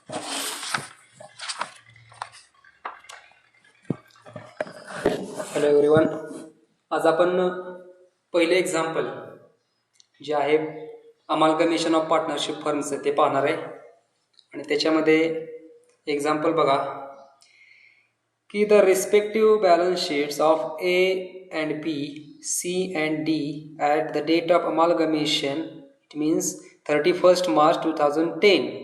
Hello everyone, आज आपण पहिले एक्झाम्पल जे आहे अमालगमेशन ऑफ पार्टनरशिप फर्मचं ते पाहणार आहे. आणि त्याच्यामध्ये एक्झाम्पल बघा की the respective balance sheets of A and B, C and D at the date of amalgamation, it means 31 March 2010.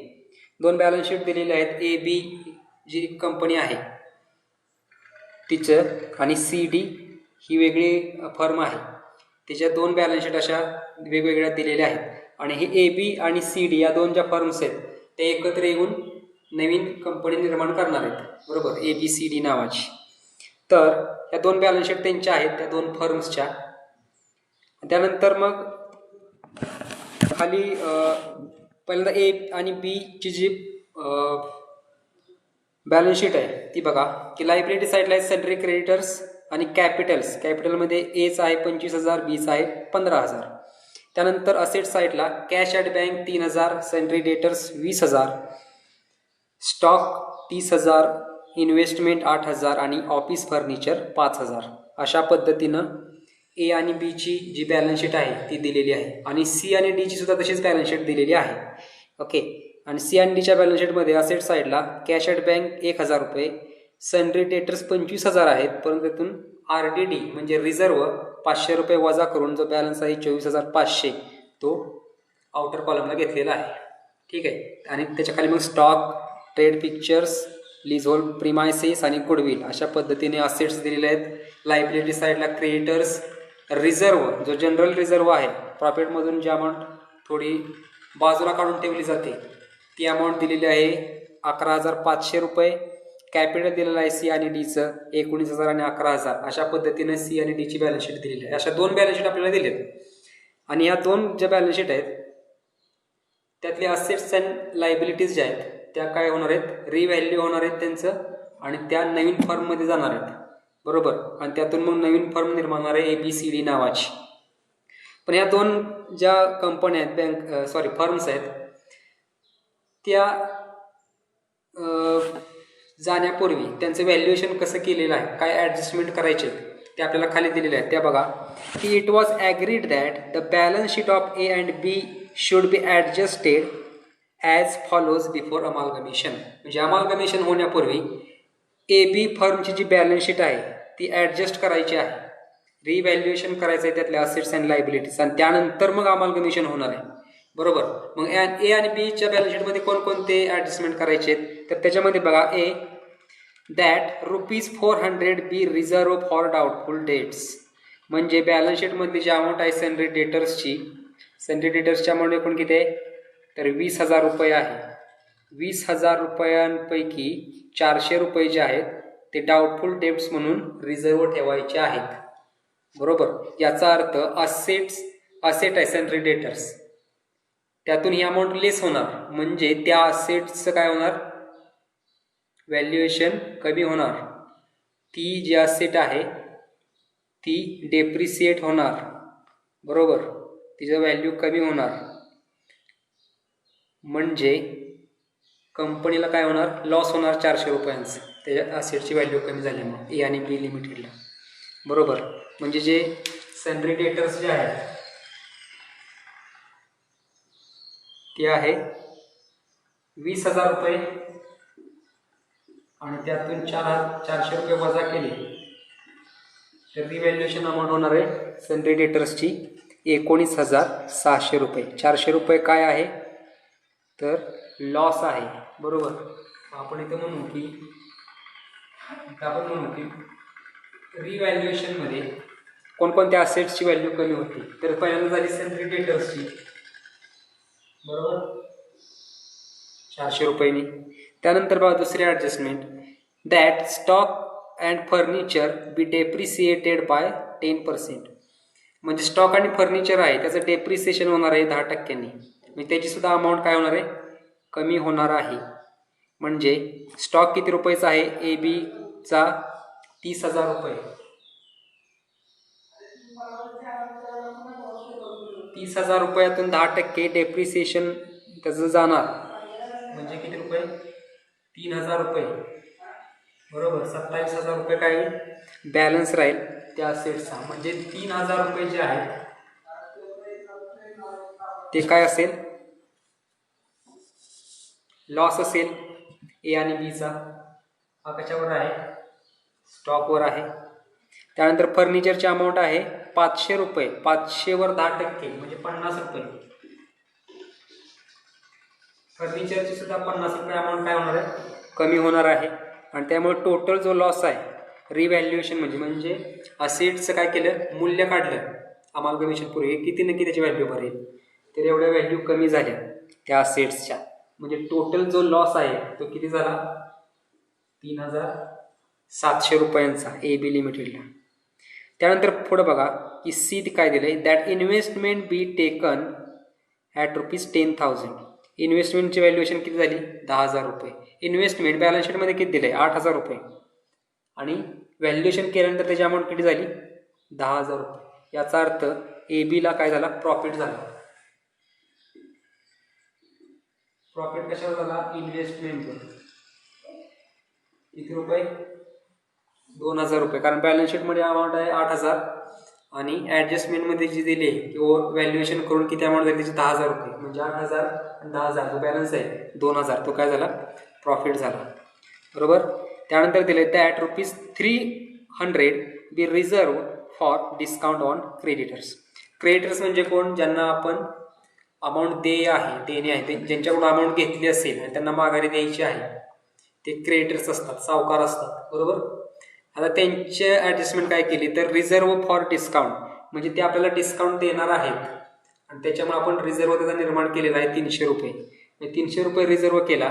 दोन बॅलन्स शीट दिलेले आहेत. ए बी जी कंपनी आहे तिचं आणि सी डी ही वेगळी फर्म आहे, तिच्या दोन बॅलन्स शीट अशा वेगवेगळ्या दिलेल्या आहेत. आणि हे ए बी आणि सी डी या दोन ज्या फर्म्स आहेत ते एकत्र येऊन नवीन कंपनी निर्माण करणार आहेत, बरोबर, ए बी सी डी नावाची. तर या दोन बॅलन्स शीट त्यांच्या आहेत, त्या दोन फर्म्सच्या. त्यानंतर मग खाली पहिल्यांदा ए आणि बीची जी बॅलन्स शीट आहे ती बघा की लायबिलिटी साईडला आहे सन्ड्री क्रेडिटर्स आणि कॅपिटलमध्ये एच आहे 25,000, बीचा आहे 15,000. त्यानंतर असेट साईडला cash at bank 3,000, sundry debtors 20,000, stock 30,000, investment 8,000 आणि ऑफिस फर्निचर 5,000. अशा पद्धतीनं ए आणि बीची जी बॅलन्स शीट आहे ती दिलेली आहे. आणि सी आणि डीची सुद्धा तशीच बॅलन्स शीट दिलेली आहे. ओके. आणि सी आणि डीच्या बॅलन्स शीटमध्ये असेट साईडला कॅश ॲट बँक 1,000 रुपये, सन्ड्री डेटर्स 25,000 आहेत, परंतु त्यातून आर डी डी म्हणजे रिझर्व 500 रुपये वजा करून जो बॅलन्स आहे 24,500 तो आउटर कॉलमला घेतलेला आहे. ठीक आहे. आणि त्याच्या खाली मग स्टॉक, ट्रेड पिक्चर्स, लिझहोल्ड प्रिमायसेस आणि गुडविल अशा पद्धतीने असेट्स दिलेले आहेत. लायबिलिटी साईडला क्रेडिटर्स, रिझर्व जो जनरल रिझर्व आहे, प्रॉफिटमधून जी अमाऊंट थोडी बाजूला काढून ठेवली जाते ती अमाऊंट दिलेली आहे 11,500 रुपये. कॅपिटल दिलेलं आहे सी आणि डीचं 19,000 आणि 11,000. अशा पद्धतीने सी आणि डीची बॅलन्स शीट दिलेली आहे. अशा दोन बॅलन्स शीट आपल्याला दिलेत. आणि या दोन ज्या बॅलन्स शीट आहेत त्यातले असेट्स अँड लायबिलिटीज ज्या आहेत त्या काय होणार आहेत, रिव्हॅल्यू होणार आहेत त्यांचं, आणि त्या नवीन फर्ममध्ये जाणार आहेत, बरोबर. आणि त्यातून मग नवीन फर्म निर्माण होणार आहे ए बी सी डी नावाची. पण या दोन ज्या कंपन्या आहेत, फर्म्स आहेत, त्या जाण्यापूर्वी त्यांचं व्हॅल्युएशन कसं केलेलं आहे, काय ॲडजस्टमेंट करायचे ते आपल्याला खाली दिलेले आहेत. त्या बघा की it was agreed that the balance sheet of A and B should be adjusted as follows before amalgamation. म्हणजे अमालगमेशन होण्यापूर्वी A B फर्मची G balance sheet आहे ती ॲडजस्ट करायची आहे, रिव्हॅल्युएशन करायचं आहे त्यातल्या असेट्स अँड लायबिलिटीज, आणि त्यानंतर मग अमालगमेशन होणार आहे, बरोबर. मग ए आणि बीच्या बॅलन्स शीटमध्ये कोणकोणते ॲडजस्टमेंट करायचे आहेत तर त्याच्यामध्ये बघा A that ₹400 be reserve for doubtful debts. म्हणजे बॅलन्स शीटमधली जी अमाऊंट आहे सन्ड्री डेटर्सची अमाऊंट एकूण किती आहे तर 20,000 रुपये आहे. 20,000 रुपयांपैकी 400 रुपये जे आहेत ते डाऊटफुल डेट्स म्हणून रिझर्व ठेवायचे आहेत, बरोबर. याचा अर्थ असेट आहे सन्ड्री डेटर्स, त्यातून ही अमाऊंट लेस होणार, म्हणजे त्या असेट्सचं काय होणार, व्हॅल्युएशन कमी होणार. ती जी असेट आहे ती डेप्रिसिएट होणार, बरोबर, तिचं व्हॅल्यू कमी होणार. म्हणजे कंपनीला काय होणार, लॉस होणार 400 रुपयांचं, त्याच्या असेटची व्हॅल्यू कमी झाल्यामुळे ए आणि बी लिमिटेडला, बरोबर. म्हणजे जे सन्ड्री डेटर्स जे आहेत ते आहे 20,000 रुपये, आणि त्यातून 400 रुपये वजा केले तर रिव्हॅल्युएशन अमाऊंट होणार आहे सन्ड्री डेटर्सची 19,600 रुपये. 400 रुपये काय आहे तर लॉस आहे, बरोबर. आपण इथे म्हणू की रिव्हॅल्युएशनमध्ये कोणकोणत्या असेट्सची व्हॅल्यू कमी होती तर पहिल्यांदा झाली सन्ड्री डेटर्सची, बरोबर, 400 रुपयांनी. त्यानंतर बघा दुसरी adjustment that stock and furniture be depreciated by 10%. म्हणजे स्टॉक आणि फर्निचर आहे त्याचं डेप्रिसिएशन होणार आहे 10%. म्हणजे त्याची सुद्धा अमाऊंट काय होणार आहे, कमी होणार आहे. म्हणजे स्टॉक किती रुपयाचा आहे, ए बीचा 30,000 रुपये, 30,000 रुपयातून 10% डेप्रिसिएशन त्याचं जाणार, म्हणजे किती रुपये ₹3,000, बरोबर. 27,000 रुपये काय होईल बॅलन्स राहील त्या असेट्सचा. म्हणजे ₹3,000 जे आहेत ते काय असेल लॉस असेल ए आणि बीचा. हा कशावर आहे स्टॉकवर आहे. त्यानंतर फर्निचरची अमाऊंट आहे ₹500. 500वर 10% म्हणजे ₹50. फर्निचरची सुद्धा ₹50 अमाऊंट काय होणार आहे कमी होणार आहे. आणि त्यामुळे टोटल जो लॉस आहे रिव्हॅल्युएशन म्हणजे असेट्सचं काय केलं मूल्य काढलं अमालगमेशन पूर्वी किती नक्की त्याची व्हॅल्यू भरेल. तर एवढ्या व्हॅल्यू कमी झाल्या त्या असेट्सच्या. म्हणजे टोटल जो लॉस आहे तो किती झाला ₹3,700 ए बी लिमिटेडला. त्यानंतर पुढे बघा की सी काय दिलंय that investment be taken at ₹10,000. इन्व्हेस्टमेंटची व्हॅल्युएशन किती झाली ₹10,000. इन्व्हेस्टमेंट बॅलन्स शीटमध्ये किती दिले ₹8,000 आणि व्हॅल्युएशन केल्यानंतर त्याची अमाऊंट किती झाली ₹10,000. याचा अर्थ ए बीला काय झाला प्रॉफिट झाला. प्रॉफिट कशावर झाला इन्व्हेस्टमेंटवर. किती रुपये ₹2,000. कारण बॅलन्स शीटमध्ये अमाऊंट आहे 8,000 आणि ॲडजस्टमेंटमध्ये जी दिली किंवा व्हॅल्युएशन करून किती अमाऊंट झाली त्याची ₹10,000. म्हणजे 8,000 आणि 10,000 जो बॅलन्स आहे 2,000 तो काय झाला प्रॉफिट झाला. बरोबर. त्यानंतर दिले that ₹300 be reserve for discount on creditors. Creditors म्हणजे कोण ज्यांना आपण अमाऊंट देणे आहे ते ज्यांच्याकडून अमाऊंट घेतली असेल आणि त्यांना माघारी द्यायची आहे ते क्रेडिटर्स असतात सावकार असतात. बरोबर. आता त्यांचे ॲडजस्टमेंट काय केली तर रिझर्व फॉर डिस्काउंट म्हणजे ते आपल्याला डिस्काउंट देणार आहेत आणि त्याच्यामुळे आपण रिझर्व त्याचा निर्माण केलेला आहे ₹300. म्हणजे ₹300 रिझर्व केला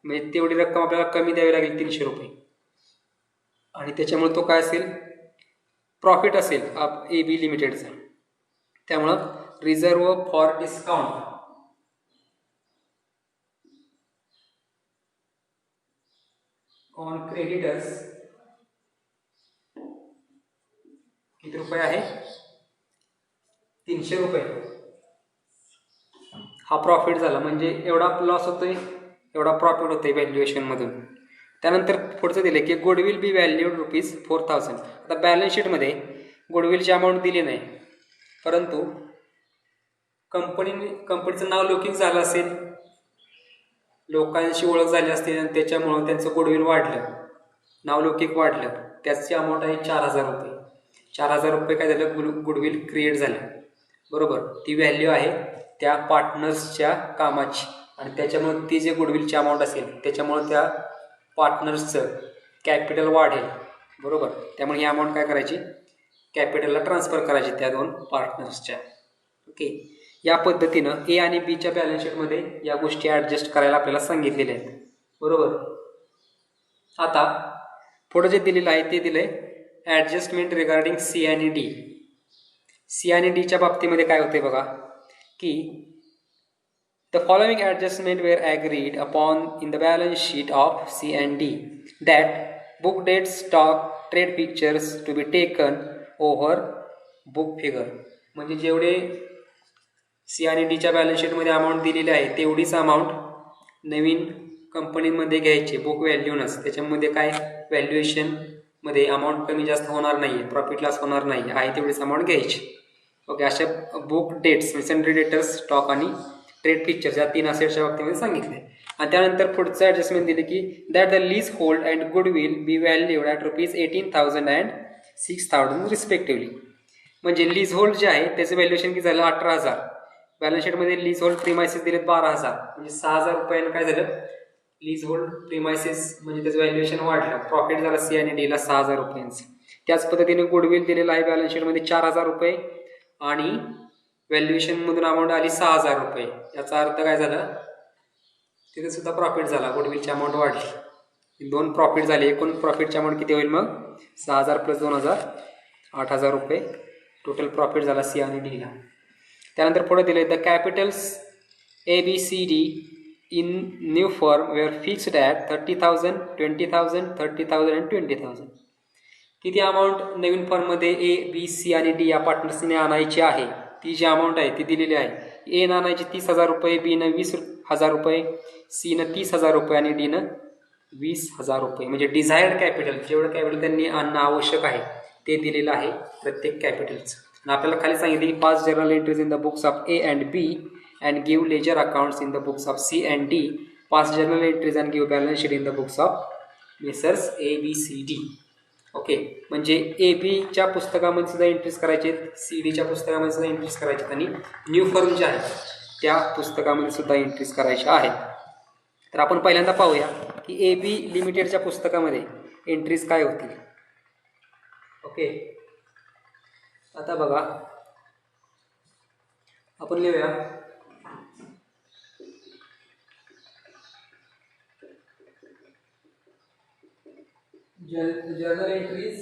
म्हणजे तेवढी रक्कम आपल्याला कमी द्यावी लागेल ₹300 आणि त्याच्यामुळे तो काय असेल प्रॉफिट असेल ए बी लिमिटेडचा. त्यामुळं reserve for discount on creditors किती रुपये आहे ₹300. हा प्रॉफिट झाला. म्हणजे एवढा लॉस होतोय एवढा प्रॉफिट होतोय व्हॅल्युएशनमधून. त्यानंतर पुढचं दिले की गुडविल बी व्हॅल्यूड ₹4,000. आता बॅलन्स शीटमध्ये गुडविलची अमाऊंट दिली नाही परंतु कंपनीचं नाव लौकिक झालं असेल लोकांशी ओळख झाली असते आणि त्याच्यामुळं त्यांचं गुडविल वाढलं नावलौकिक वाढलं. त्याची अमाऊंट आहे ₹4,000. ₹4,000 काय झालं गुडविल क्रिएट झालं. बरोबर. ती व्हॅल्यू आहे त्या पार्टनर्सच्या कामाची आणि त्याच्यामुळे ती जे गुडविलची अमाऊंट असेल त्याच्यामुळे त्या पार्टनर्सचं कॅपिटल वाढेल. बरोबर. त्यामुळे ही अमाऊंट काय करायची कॅपिटलला ट्रान्सफर करायची त्या दोन पार्टनर्सच्या. ओके. या पद्धतीनं ए आणि बीच्या बॅलन्स शीटमध्ये या गोष्टी ॲडजस्ट करायला आपल्याला सांगितलेल्या आहेत. बरोबर. आता पुढे जे दिलेलं आहे ते दिलं आहे ॲडजस्टमेंट रिगार्डिंग सी आणि डी. सी आणि डीच्या बाबतीमध्ये काय होते बघा की the following adjustment were agreed upon in the balance sheet of C and D that book debt stock trade fixtures to be taken over book figure. म्हणजे जेवढे सी आणि डीच्या बॅलन्स शीटमध्ये अमाऊंट दिलेली आहे तेवढीच अमाऊंट नवीन कंपनीमध्ये घ्यायची बुक व्हॅल्यूनच. त्याच्यामध्ये काय व्हॅल्युएशनमध्ये अमाऊंट कमी जास्त होणार नाही आहे प्रॉफिट लॉस होणार नाही आहे तेवढीच अमाऊंट घ्यायची. ओके. अशा book debts sundry debtors stock आणि ट्रेड पिक्चर्स या 3 असेट्सच्या बाबतीमध्ये सांगितले. आणि त्यानंतर पुढचं ॲडजस्टमेंट दिले की that the leasehold and goodwill be valued at ₹18,000 and 6,000 respectively. म्हणजे लीज होल्ड जे आहे त्याचं व्हॅल्युएशन किती झालं 18,000. बॅलन्स शीटमध्ये लीज होल्ड प्रिमायसेस दिलेत 12,000 म्हणजे ₹6,000 काय झालं लीज होल्ड प्रिमायसेस म्हणजे त्याचं व्हॅल्युएशन वाढलं. प्रॉफिट झाला सी आणि डीला ₹6,000. त्याच पद्धतीने गुडविल दिलेला आहे बॅलन्स शीटमध्ये ₹4,000 आणि व्हॅल्युएशनमधून अमाऊंट आली ₹6,000. याचा अर्थ काय झालं तिथे सुद्धा प्रॉफिट झाला गुडविलची अमाऊंट वाढली. 2 प्रॉफिट झाले. एकूण प्रॉफिटची अमाऊंट किती होईल मग 6,000 + 2,000 ₹8,000 टोटल प्रॉफिट झाला सी आणि डीला. त्यानंतर पुढे दिले the capitals ABCD in new firm were fixed at 30,000 20,000 30,000 and 20,000. किती अमाऊंट नवीन फर्ममध्ये ABC आणि D या पार्टनर्सने आणायची आहे ती जी अमाऊंट आहे ती दिलेली आहे. ए आणायची ₹30,000 B 20,000 C 30,000 आणि D 20,000 रुपये, म्हणजे डिझायर्ड कॅपिटल जेवढं कॅपिटल त्यांनी आणणं आवश्यक आहे ते दिलेलं आहे प्रत्येक कॅपिटलचं. आणि आपल्याला खाली सांगितले की 5 journal entries in the books of A and B and give ledger accounts in the books of C and D, 5 journal entries and give balance sheet in the books of messrs A B C D. Okay, म्हणजे A बीच्या पुस्तकामध्ये सुद्धा entries करायचे आहेत, C डीच्या पुस्तकामध्ये सुद्धा entries करायचे आहेत आणि न्यू फर्म ज्या आहेत त्या पुस्तकामध्ये सुद्धा एंट्रीज करायच्या आहेत. तर आपण पहिल्यांदा पाहूया की ए बी लिमिटेडच्या पुस्तकामध्ये एंट्रीज काय होतील. ओके, आता बघा आपण लिहूया journal entries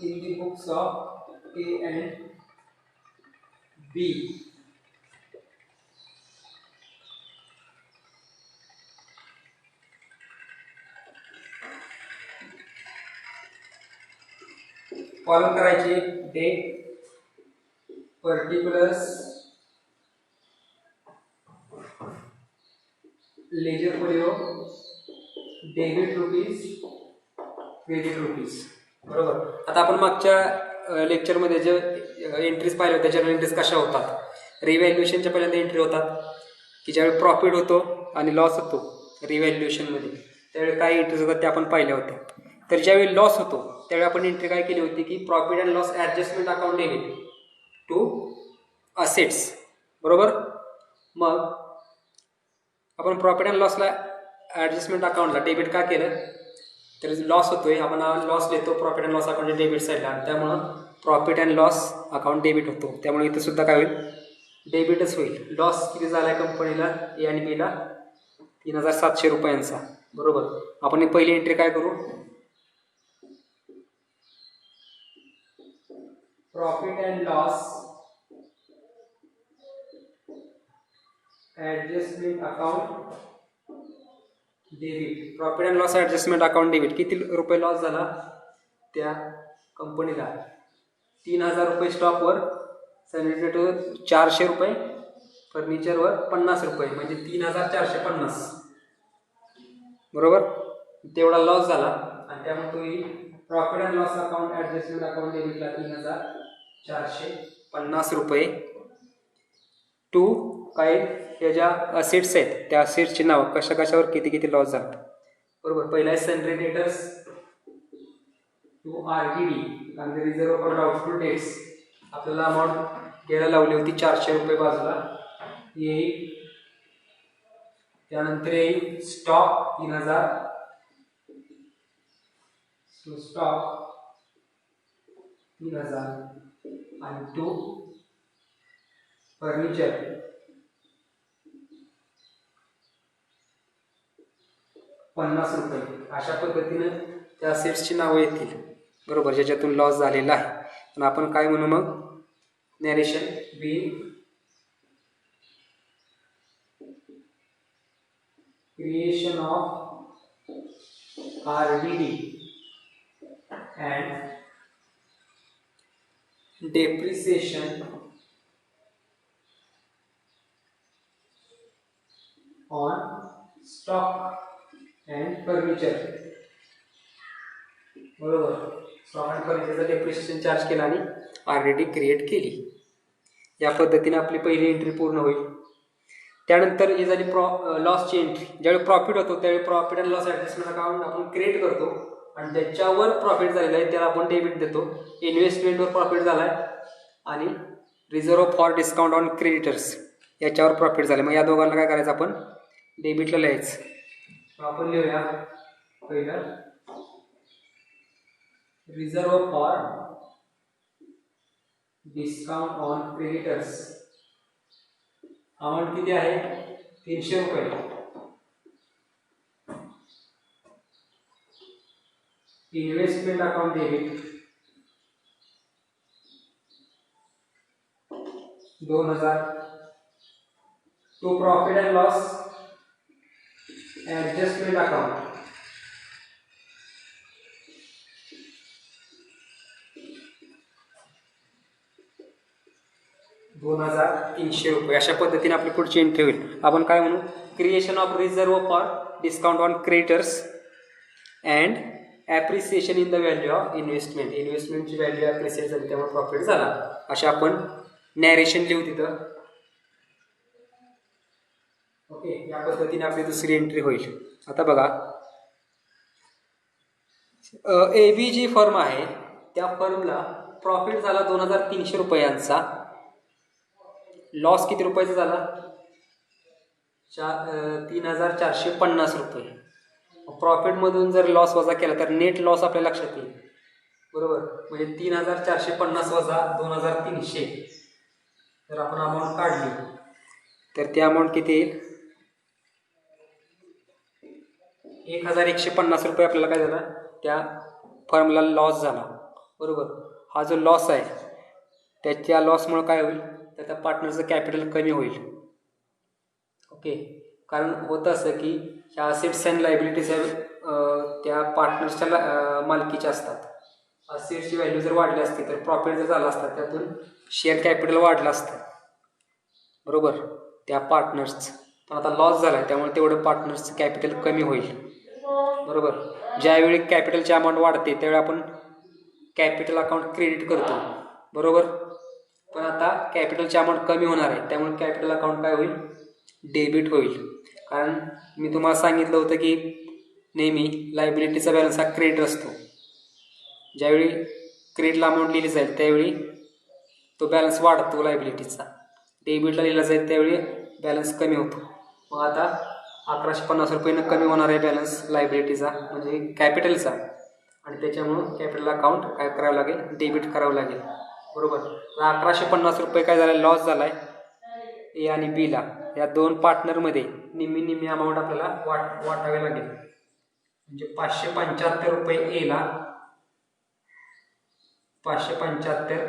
in the books of A and B. Column करायचे date, particulars, ledger folio, debit rupees, credit rupees. बरोबर. आता आपण मागच्या लेक्चरमध्ये जे एंट्रीज पाहिले होत्या जर्नल एंट्रीज कशा होतात. रिव्हॅल्युएशनच्या पहिल्यांदा एंट्री होतात की ज्यावेळी प्रॉफिट होतो आणि लॉस होतो रिव्हॅल्युएशनमध्ये, त्यावेळी काय एंट्रीज होतात त्या आपण पाहिल्या होत्या. तर ज्यावेळी लॉस होतो त्यावेळी आपण एंट्री काय केली होती की profit and loss adjustment account debit to assets. बरोबर. मग आपण प्रॉफिट अँड लॉसला ॲडजस्टमेंट अकाउंटला डेबिट का केलं, तर लॉस होतोय, आपण लॉस लिहितो profit and loss account debit साईडला, आणि त्यामुळं profit and loss account debit होतो. त्यामुळे इथं सुद्धा काय होईल, डेबिटच होईल. लॉस किती झाला आहे कंपनीला ए आणि बीला, 3,700 रुपयांचा. बरोबर. आपण ही पहिली एंट्री काय करू, profit and loss adjustment account debit. Profit and loss adjustment account debit. किती रुपये लॉस झाला त्या कंपनीला, 3,000 रुपये स्टॉकवर, 400 रुपये फर्निचरवर, 50 रुपये, म्हणजे 3,450. बरोबर. तेवढा लॉस झाला आणि त्यामुळे तुम्ही profit and loss account adjustment account डेबिटला 3,450 रुपये टू काय हे ज्या असेट्स आहेत त्या असेट्सची नावं कशा कशावर किती किती लॉस झाला. बरोबर. पहिला आहे सनरे डेटर्स टू RDD आणि रिझर्व फॉर डाउटफुल डेट्स. आपल्याला अमाऊंट घ्यायला लावली होती 400 रुपये बाजूला येईल. त्यानंतर येईल स्टॉक 3,000, स्टॉक 3,000 आणि टू फर्निचर 50 रुपये. अशा पद्धतीनं त्या सेट्सची नावं येतील. बरोबर, ज्याच्यातून लॉस झालेला आहे. पण आपण काय म्हणू मग, narration be creation of RDD and depreciation on stock and furniture. बरोबर. स्टॉक अँड फर्निचरचा डेप्रिसिएशन चार्ज केला आणि RDD क्रिएट केली. या पद्धतीने आपली पहिली एंट्री पूर्ण होईल. त्यानंतर ही झाली लॉसची एंट्री. ज्यावेळी प्रॉफिट होतो त्यावेळी profit and loss adjustment account आपण क्रिएट करतो आणि ज्याच्यावर प्रॉफिट झालेलं आहे त्याला आपण डेबिट देतो. इन्व्हेस्टमेंटवर प्रॉफिट झाला आहे आणि reserve for discount on creditors याच्यावर प्रॉफिट झालं. मग या दोघांना काय करायचं, आपण डेबिटला लिहायचं. आपण लिहूया पहिलं reserve for discount on creditors. Amount किती आहे, 300 रुपये. Investment account debit 2,000. To profit and loss adjustment account 2300 रुपये. अशा पद्धतीने आपली पुढची एंट्री होईल. आपण काय म्हणू, creation of reserve for discount on creditors and appreciation in the value of investment. इन्व्हेस्टमेंटची व्हॅल्यू ॲप्रिसिएट झाली त्यामुळे प्रॉफिट झाला. अशा आपण नॅरेशन लिहू तिथं. ओके, या पद्धतीने आपली दुसरी एंट्री होईल. आता बघा, AB जी फर्म आहे त्या फर्मला प्रॉफिट झाला 2300 रुपयांचा. लॉस किती रुपयाचा झाला? 3450 रुपये. प्रॉफिटमधून जर लॉस वजा केला तर नेट लॉस आपल्या लक्षात येईल. बरोबर, म्हणजे 3450 वजा 2300 जर आपण अमाऊंट काढली तर ती अमाऊंट किती येईल? 1150 रुपये आपल्याला काय झाला, त्या फर्मला लॉस झाला. बरोबर, हा जो लॉस आहे त्याच्या लॉसमुळे काय होईल, त्याच्या पार्टनरचं कॅपिटल कमी होईल. ओके, कारण होतं असं की ह्या असेट्स अँड लायबिलिटीज त्या पार्टनर्सच्या मालकीच्या असतात. असेट्सची व्हॅल्यू जर वाढली असती तर प्रॉफिट जर झाला असता त्यातून शेअर कॅपिटल वाढलं असतं. बरोबर, त्या पार्टनर्सचं. पण आता लॉस झाला आहे त्यामुळे तेवढं पार्टनर्सचं कॅपिटल कमी होईल. बरोबर, ज्यावेळी कॅपिटलची अमाऊंट वाढते त्यावेळी आपण कॅपिटल अकाउंट क्रेडिट करतो. बरोबर, पण आता कॅपिटलची अमाऊंट कमी होणार आहे त्यामुळे कॅपिटल अकाउंट काय होईल, डेबिट होईल. कारण मी तुम्हाला सांगितलं होतं की नेहमी लायबिलिटीचा बॅलन्स हा क्रेडिट असतो. ज्यावेळी क्रेडिटला अमाऊंट लिहिली जाईल त्यावेळी तो बॅलन्स वाढतो लायबिलिटीचा. डेबिटला लिहिला जाईल त्यावेळी बॅलन्स कमी होतो. मग आता 1150 रुपयेनं कमी होणार आहे बॅलन्स लायबिलिटीचा म्हणजे कॅपिटलचा, आणि त्याच्यामुळं कॅपिटल अकाउंट काय करावं लागेल, डेबिट करावं लागेल. बरोबर, 1150 रुपये काय झाला, लॉस झाला आहे ए आणि बीला. या दोन पार्टनरमध्ये निम्मी निम्मी अमाऊंट आपल्याला वाटावी लागेल. म्हणजे 575 रुपये एला, 575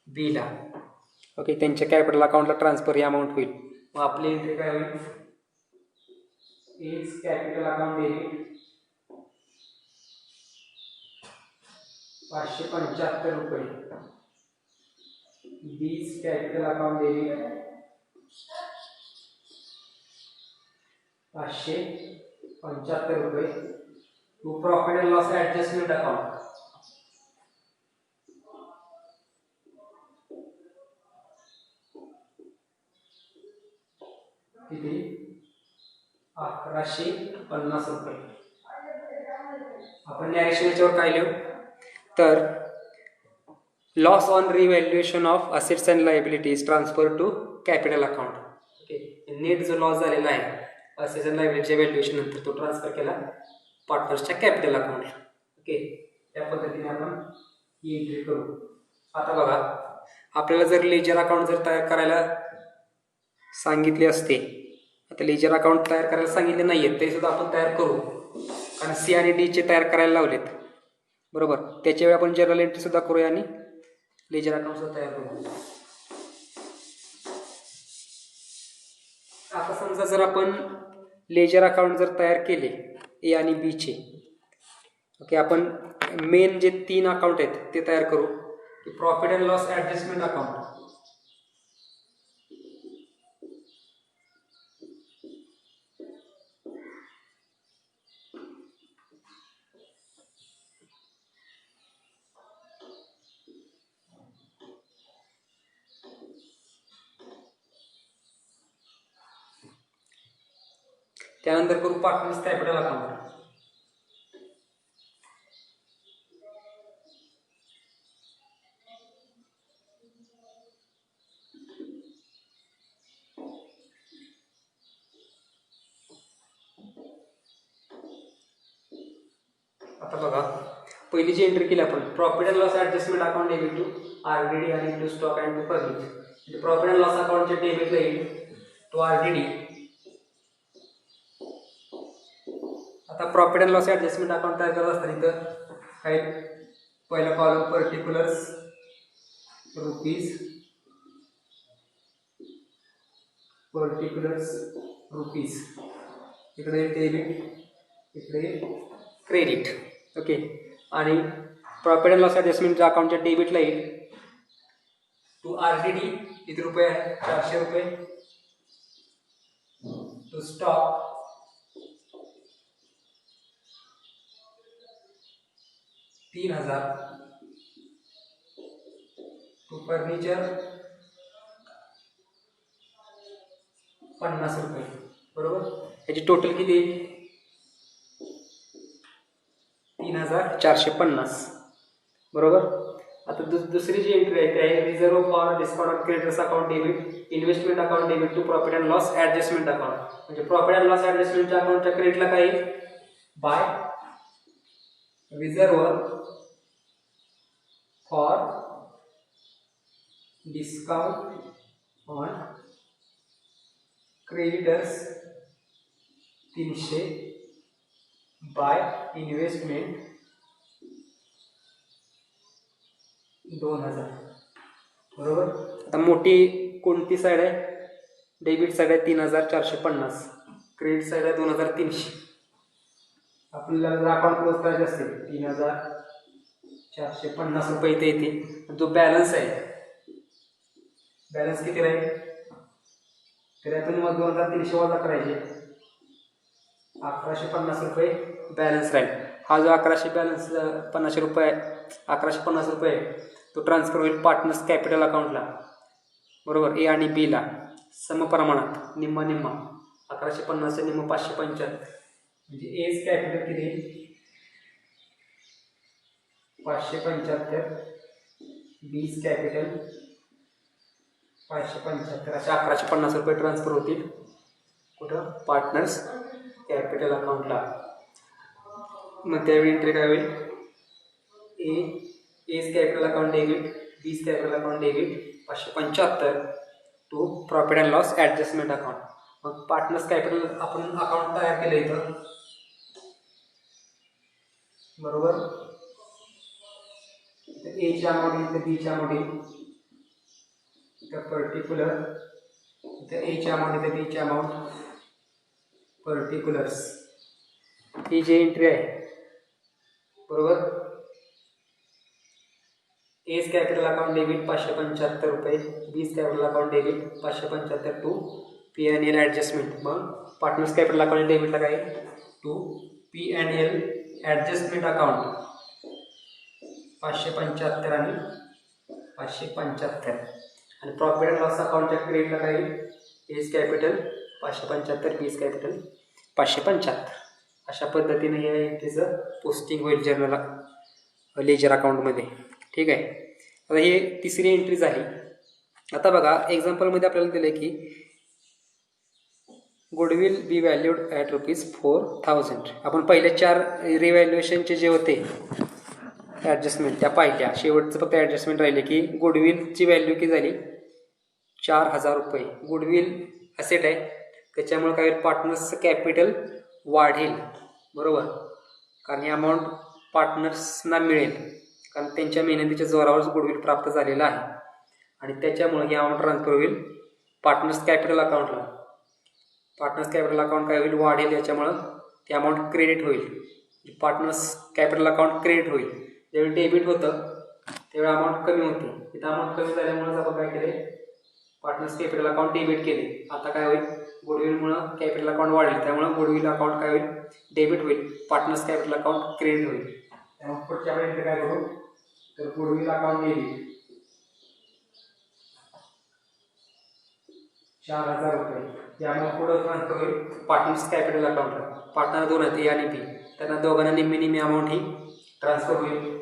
बीला. ओके, त्यांच्या कॅपिटल अकाउंटला ट्रान्सफर ही अमाऊंट होईल. मग आपली एंट्री काय होईल, इज कॅपिटल अकाउंट डेबिट 575 रुपये, बीज कॅपिटल अकाउंट डेबिट 575 रुपये to profit and loss adjustment account. किती, 1150 रुपये. आपण नॅरेशन याच्यावर काय लिहू, तर loss on revaluation of assets and liabilities transfer to capital account. Okay, net जो लॉस झालेला आहे असेट्स अँड लायबिलिटीच्या व्हॅल्युएशन नंतर तो ट्रान्सफर केला पार्टनर्सच्या कॅपिटल अकाउंटला. ओके, त्या पद्धतीने आपण ही एंट्री करू. आता बघा, आपल्याला जर लेजर अकाउंट जर तयार करायला सांगितले असते, आता लेजर अकाउंट तयार करायला सांगितले नाही आहेत ते सुद्धा आपण तयार करू, कारण सी आणि डीचे तयार करायला लावलेत. बरोबर, त्याच्या वेळी आपण जर्नल एंट्री सुद्धा करूया आणि लेजर अकाउंट सुद्धा तयार करू. आता समजा जर आपण लेजर अकाउंट जर तयार केले ए आणि बीचे, ओके, आपण मेन जे 3 अकाउंट आहेत ते तयार करू. Profit and loss adjustment account, त्यानंतर करू पार्टनर्स कॅपिटल अकाउंट. आता बघा, पहिली जी एंट्री केली आपण profit and loss adjustment account debit to RDD आणि to stock and to furniture. म्हणजे प्रॉफिट अँड लॉस अकाउंटचे डेबिटला येईल टू आरडीडी. आता profit and loss adjustment account तयार करत असताना इथं काही पहिला कॉलम पर्टिक्युलर्स रुपीज, इकडे डेबिट, इकडे क्रेडिट. ओके, आणि प्रॉफिट अँड लॉस ॲडजस्टमेंट अकाउंटच्या डेबिटला येईल टू RTD किती रुपये आहे 400 रुपये, टू स्टॉक 3000, टू फर्निचर 50 रुपये, बरोबर. याची टोटल किती 3450, बरोबर. आता दुसरी जी एंट्री आहे ती आहे reserve for discount on creditors account debit, investment account debit to profit and loss adjustment account. म्हणजे प्रॉफिट अँड लॉस ॲडजस्टमेंटच्या अकाउंटच्या क्रेडिटला काही by reserve for discount on creditors 300 by investment 2000, बरोबर. आता मोठी कोणती साईड आहे, डेबिट साईड आहे 3450, क्रेडिट साईड आहे 2300. आपल्याला जर अकाउंट क्लोज करायचे असतील 3450 रुपये इथे येते. जो बॅलन्स आहे, बॅलन्स किती राहील, तर यातून मग 2300 वजा करायचे, 1150 रुपये बॅलन्स राहील. हा जो 1150 रुपये 1150 रुपये तो ट्रान्सफर होईल पार्टनर्स कॅपिटल अकाउंटला, बरोबर. ए आणि बी ला समप्रमाणात निम्मा निम्मा, 1150 निम्मा 575, म्हणजे एज कॅपिटल किती 575, बीज कॅपिटल 575, असे 1150 रुपये ट्रान्सफर होतील कुठं पार्टनर्स कॅपिटल अकाउंटला. मग त्यावेळी एंट्री काय होईल, A's capital account debit, B's capital account debit 575 to profit and loss adjustment account. मग पार्टनर्स कॅपिटल आपण अकाउंट तयार केलं इथं, बरोबर. एची अमाऊंट येईल तर बीची अमाऊंट येईल, तर पर्टिक्युलर तर एची अमाऊंट येते बीची अमाऊंट पर्टिक्युलर्स. ही जी एंट्री आहे, बरोबर. एज कॅपिटल अकाउंट डेबिट 575 रुपये, B's capital account debit 575 to P&L adjustment. मग पार्टनर्स कॅपिटल अकाउंट डेबिटला काय टू P&L ॲडजस्टमेंट अकाउंट 575 आणि 575, आणि प्रॉफिट अँड लॉस अकाउंटच्या क्रेडिटला काय एज कॅपिटल 575, बीज कॅपिटल 575. अशा पद्धतीने या एंट्रीचं पोस्टिंग होईल जर्नल लेजर अकाउंटमध्ये, ठीक आहे. आता ही तिसरी एंट्री झाली. आता बघा एक्झाम्पलमध्ये आपल्याला दिलं आहे की गुडविल बी व्हॅल्यूड ॲट ₹4000. आपण पहिले 4 रिव्हॅल्युएशनचे जे होते ॲडजस्टमेंट त्या पाहिल्या, शेवटचं फक्त ॲडजस्टमेंट राहिले की गुडविलची व्हॅल्यू किती झाली 4000 रुपये. गुडविल असेट आहे, त्याच्यामुळे काय पार्टनर्सचं कॅपिटल वाढेल, बरोबर. कारण ही अमाऊंट पार्टनर्सना मिळेल, कारण त्यांच्या मेहनतीच्या जोरावर गुडविल प्राप्त झालेला आहे, आणि त्याच्यामुळे ही अमाऊंट ट्रान्सफर होईल पार्टनर्स कॅपिटल अकाउंटला. पार्टनर्स कॅपिटल अकाउंट काय होईल वाढेल, याच्यामुळं ती अमाऊंट क्रेडिट होईल. पार्टनर्स कॅपिटल अकाउंट क्रेडिट होईल. ज्यावेळी डेबिट होतं त्यावेळी अमाऊंट कमी होते. तिथं अमाऊंट कमी झाल्यामुळेच आपण काय केले पार्टनर्स कॅपिटल अकाउंट डेबिट केले. आता काय होईल गुडविलमुळं कॅपिटल अकाउंट वाढेल, त्यामुळे गुडविल अकाउंट काय होईल डेबिट होईल, पार्टनर्स कॅपिटल अकाउंट क्रेडिट होईल. त्यामुळे पुढच्या वेळी काय करू तर गुडविल अकाउंट डेबिट 4000 रुपये, त्यामुळे पुढे ट्रान्सफर होईल पार्टनर्स कॅपिटल अकाउंटला. पार्टनर 2 आहेत ए आणि बी, त्यांना दोघांना निम्मी निम्मी अमाऊंट ही ट्रान्सफर होईल.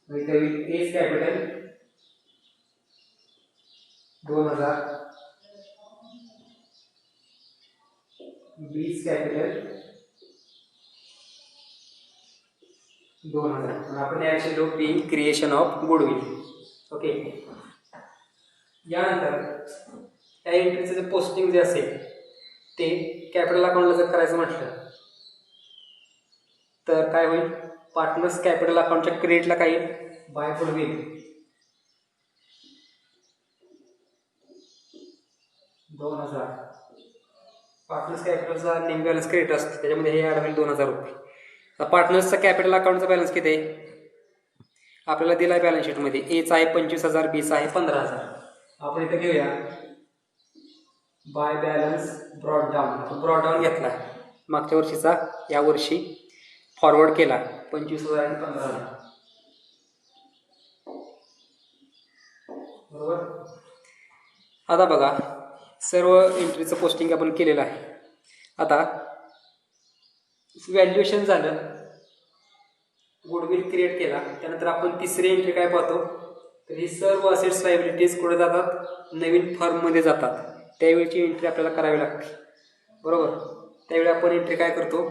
एज कॅपिटल 2000, बीज कॅपिटल 2000. आपण याचे लोक being creation of goodwill. Okay, यानंतर या एंट्रीचं जे पोस्टिंग जे असेल ते कॅपिटल अकाउंटला जर करायचं म्हटलं तर काय होईल पार्टनर्स कॅपिटल अकाउंटच्या क्रेडिटला काय बाय गुडविल 2000. पार्टनर्स कॅपिटलचा नेम बॅलन्स क्रेडिट असतो, त्याच्यामध्ये हे ॲड होईल 2000 रुपये. पार्टनर्सचा कॅपिटल अकाउंटचा बॅलन्स किती आहे आपल्याला दिला आहे बॅलन्स शीटमध्ये. एचा आहे 25000, बीचा आहे 15000. आपण इथे घेऊया by balance brought down. Brought down घेतला मागच्या वर्षीचा या वर्षी फॉरवर्ड केला 25,000 आणि 15,000. बरोबर. आता बघा सर्व एंट्रीचं पोस्टिंग आपण केलेलं आहे. आता व्हॅल्युएशन झालं, गुडविल क्रिएट केला, त्यानंतर आपण तिसरी एंट्री काय पाहतो तर ही सर्व असेट्स लायबिलिटीज कुठे जातात, नवीन फर्ममध्ये जातात. त्यावेळीची एंट्री आपल्याला करावी लागते. बरोबर. त्यावेळी आपण एंट्री काय करतो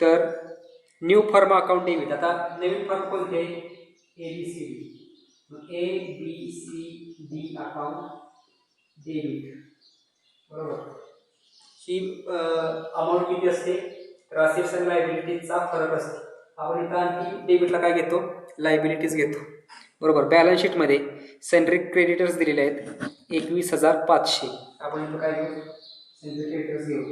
तर न्यू फर्म अकाउंट डेबिट. आता नवीन फर्म कोणते आहे, ABCD. ABCD account debit. बरोबर. ही अमाऊंट किती असते तर असेट्स आणि लायबिलिटीजचा फरक असतो. आपण इथं आणखी डेबिटला काय घेतो, लायबिलिटीज घेतो. बरोबर. बॅलन्स शीटमध्ये सनरी क्रेडिटर्स दिलेले आहेत 21,500. आपण इथं काय घेऊ, सनरी क्रेडिटर्स घेऊ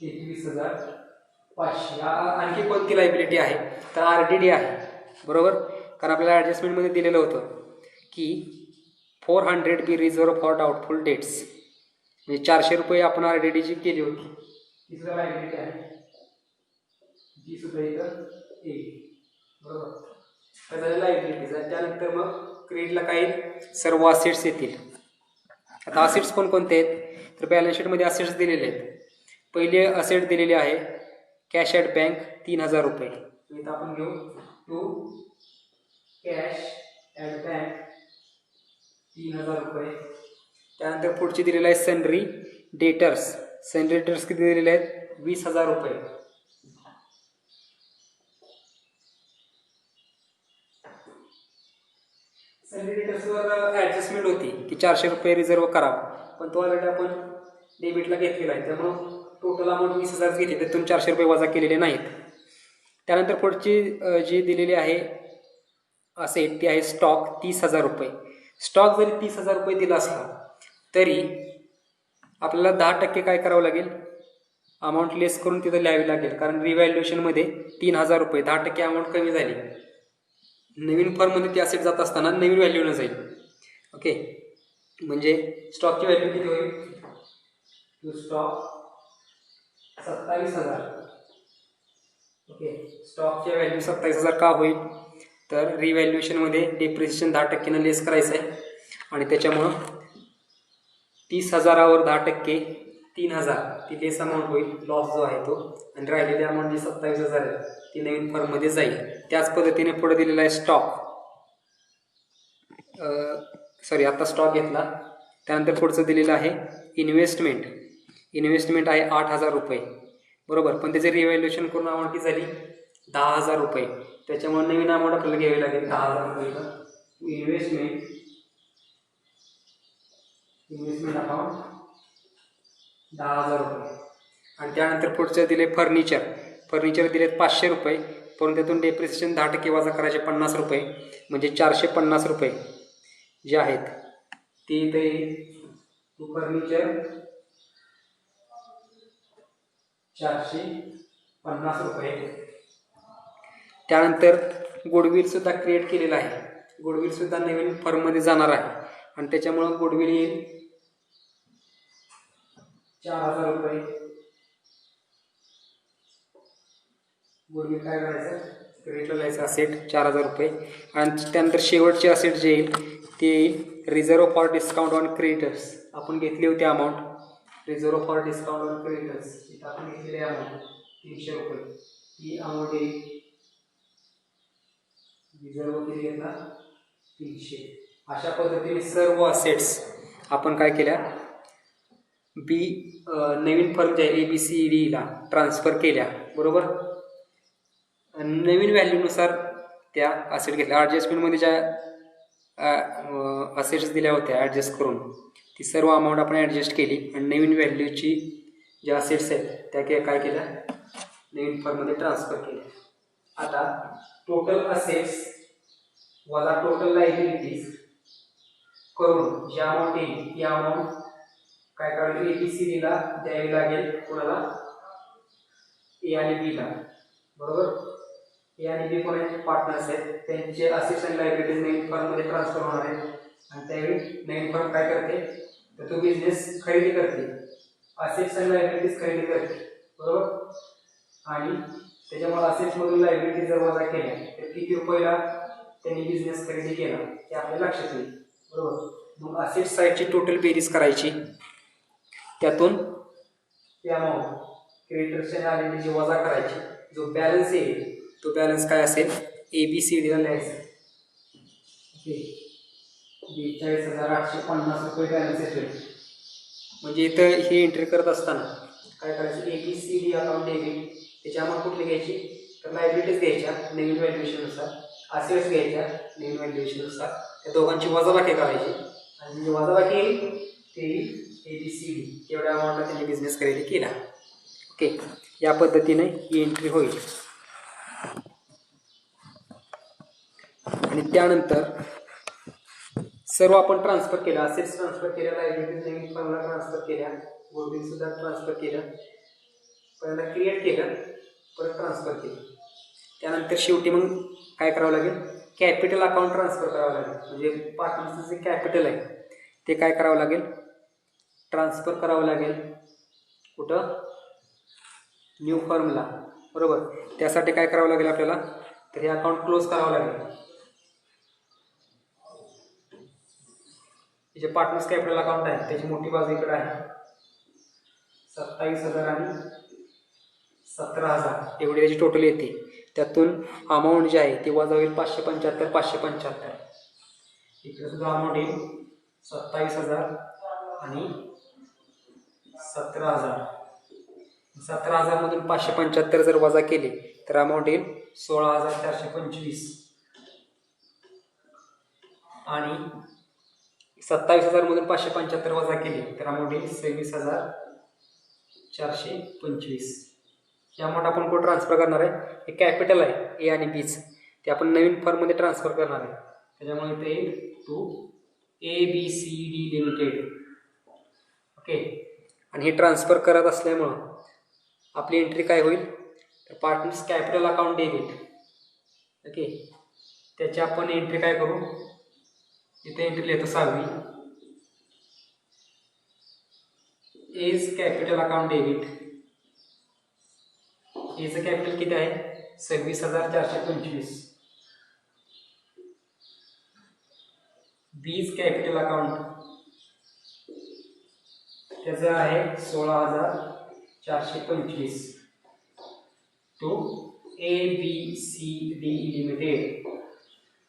21,500. आणखी कोणती लायबिलिटी आहे तर RDD आहे. बरोबर. कारण आपल्याला ॲडजस्टमेंटमध्ये दिलेलं होतं की 400 be reserve for doubtful debts, म्हणजे 400 रुपये आपण RDD जी केली होती ती सुद्धा लायबिलिटी आहे, जी सुद्धा इथं येईल. बरोबर. तर लायबिलिटीज आहे. त्यानंतर मग क्रेडिटला काही सर्व असेट्स येतील. आता असेट्स कोणकोणते आहेत तर बॅलन्स शीटमध्ये असेट्स दिलेले आहेत. पहिले असेट दिलेले आहे कॅश ॲट बँक 3,000 रुपये. इथं आपण घेऊ टू कॅश ॲट बँक 3,000 रुपये. त्यानंतर पुढची दिलेलं आहे सनरी डेटर्स. सनरी डेटर्स किती दिलेले आहेत 20,000 रुपये. सनरी डेटर्सवर ॲडजस्टमेंट होती की 400 रुपये रिझर्व करावं, पण तो ऑलरेडी आपण डेबिटला घेतलेला आहे, त्यामुळं टोटल अमाऊंट 20,000 घेतली, त्यातून 400 रुपये वजा केलेले नाहीत. त्यानंतर पुढची जी दिलेली आहे असेट ती आहे स्टॉक 30,000 रुपये. स्टॉक जरी 30,000 रुपये दिला असला तरी आपल्याला 10% काय करावं लागेल, अमाऊंट लेस करून तिथं लिहावी लागेल. कारण रिव्हॅल्युएशनमध्ये 3,000 रुपये 10% अमाऊंट कमी झाली. नवीन फर्ममध्ये ती असेट जात असताना नवीन व्हॅल्यूनं जाईल. ओके. म्हणजे स्टॉकची व्हॅल्यू किती होईल, टू स्टॉक 27,000. ओके. स्टॉकची व्हॅल्यू 27,000 का होईल तर रिव्हॅल्युएशनमध्ये डिप्रिसिएशन 10% लेस करायचं आहे आणि त्याच्यामुळं 30,000वर 10% 3,000 ती लेस अमाऊंट होईल, लॉस जो आहे तो, आणि राहिलेली अमाऊंट जी 27,000 आहे ती नवीन फर्ममध्ये जाईल. त्याच पद्धतीने पुढे दिलेला आहे स्टॉक, आता स्टॉक घेतला. त्यानंतर पुढचं दिलेलं आहे इन्व्हेस्टमेंट. इन्व्हेस्टमेंट आहे 8,000 रुपये. बरोबर. पण त्याचे रिव्हॅल्युएशन करून अमाऊंट किती झाली 10,000 रुपये. त्याच्यामुळे नवीन अमाऊंट आपल्याला घ्यावी लागेल 10,000 रुपये. इन्व्हेस्टमेंट अकाउंट 10,000 रुपये. आणि त्यानंतर पुढचं दिले फर्निचर. फर्निचर दिलेत 500 रुपये, पण त्यातून डेप्रिसिएशन 10% वजा करायचे 50 रुपये, म्हणजे 450 रुपये जे आहेत ते इथे फर्निचर 450 रुपये. त्यानंतर गुडविल सुद्धा क्रिएट केलेला आहे. गुडविल सुद्धा नवीन फर्ममध्ये जाणार आहे आणि त्याच्यामुळं गुडविल येईल 4,000 रुपये. गुडविल काय करायचं, क्रिएटला लिहायचं असेट 4,000 रुपये. आणि त्यानंतर शेवटचे असेट जे येईल ते येईल reserve for discount on creditors. आपण घेतली होती amount reserve for discount on creditors, इथं आपण घेतलेली अमाऊंट 300 रुपये. ही अमाऊंट येईल रिझर्व किती घेतला 300. अशा पद्धतीने सर्व असेट्स आपण काय केल्या नवीन फर्म ज्या ABCDला ट्रान्सफर केल्या. बरोबर. नवीन व्हॅल्यूनुसार त्या असेट घेतल्या. ॲडजस्टमेंटमध्ये ज्या असेट्स दिल्या होत्या ॲडजस्ट करून ती सर्व अमाऊंट आपण ॲडजस्ट केली आणि नवीन व्हॅल्यूची ज्या असेट्स आहेत त्या काय केल्या नवीन फर्ममध्ये ट्रान्सफर केल्या. आता टोटल असेट्स वजा टोटल लायबिलिटीज करून जी अमाऊंट येईल ती अमाऊंट काय करायची ABCDला द्यावी लागेल, कोणाला A आणि B ला. बरोबर. ए आणि बी कोण आहेत, पार्टनर्स आहेत. त्यांचे असेट्स आणि लायबिलिटीज नवीन फर्ममध्ये ट्रान्सफर होणार आहेत आणि त्यावेळी नवीन फर्म काय करते, तर तो बिझनेस खरेदी करते, असेट्स आणि लायबिलिटीज खरेदी करते, बरोबर. आणि त्याच्यामुळे असेट्समधून लायबिलिटी जर वजा केल्या तर किती रुपयाला त्यांनी बिझनेस खरेदी केला ते आपल्या लक्षात येईल, बरोबर. मग असेट्स साईडची टोटल बेरीज करायची, त्यातून ती अमाऊंट क्रेडिटर्सच्या आलेली जी वजा करायची, जो बॅलन्स येईल तो बॅलन्स काय असेल, ABCDला लिहायचा. ओके, 42,850 रुपये बॅलन्स येतोय. म्हणजे इथं हे एंट्री करत असताना काय करायचं, ABCD अकाउंट डेबिट, त्याची अमाऊंट कुठली घ्यायची, तर लायबिलिटीज घ्यायच्या नवीन व्हॅल्युएशननुसार, असेट्स घ्यायच्या नवीन व्हॅल्युएशननुसार, त्या दोघांची वजाबाकी करायची आणि जी वजाबाकी येईल ते ABCD एवढ्या अमाऊंटला त्यांनी बिझनेस खरेदी केला. ओके, या पद्धतीने ही एंट्री होईल. आणि त्यानंतर सर्व आपण ट्रान्सफर केलं, असेट्स ट्रान्सफर केल्या, लायबिलिटीज नवीन फर्मला ट्रान्सफर केल्या, गुडविल सुद्धा ट्रान्सफर केलं, पहिल्यांदा क्रिएट केलं, परत ट्रान्सफर केलं. त्यानंतर शेवटी मग काय करावं लागेल, कॅपिटल अकाउंट ट्रान्सफर करावं लागेल. म्हणजे पार्टनर्सचं जे कॅपिटल आहे ते काय करावं लागेल, ट्रान्सफर करावं लागेल कुठं, न्यू फर्मला, बरोबर. त्यासाठी काय करावं लागेल आपल्याला, तर हे अकाउंट क्लोज करावं लागेल. जे पार्टनर्स कॅपिटल अकाउंट आहे त्याची मोठी बाजू इकडे आहे, 27,000 आणि 17,000 एवढी त्याची टोटल येते. त्यातून अमाऊंट जी आहे ती वजा होईल 575. इकडे सुद्धा अमाऊंट येईल 27,000 आणि 17,000. 17,000 मधून 575 जर वजा केले तर अमाऊंट येईल 16,425 आणि 27,000 मधून 575 वजा केली तर अमाऊंट येईल 26,425. ही अमाऊंट आपण कुठं ट्रान्सफर करणार आहे, हे कॅपिटल आहे ए आणि बीच, ते आपण नवीन फर्ममध्ये ट्रान्सफर करणार आहे. त्याच्यामुळे ते येईल टू ABCD लिमिटेड. ओके, आणि हे ट्रान्सफर करत असल्यामुळं आपली एंट्री काय होईल, तर partners capital account debit. Okay, त्याची आपण एंट्री काय करू, इथे एंट्री लिहितो 6वी, एज कॅपिटल अकाउंट डेबिट. एचं कॅपिटल किती आहे, 26,425. बीज कॅपिटल अकाउंट त्याचं आहे 16,425 टू ABCD लिमिटेड.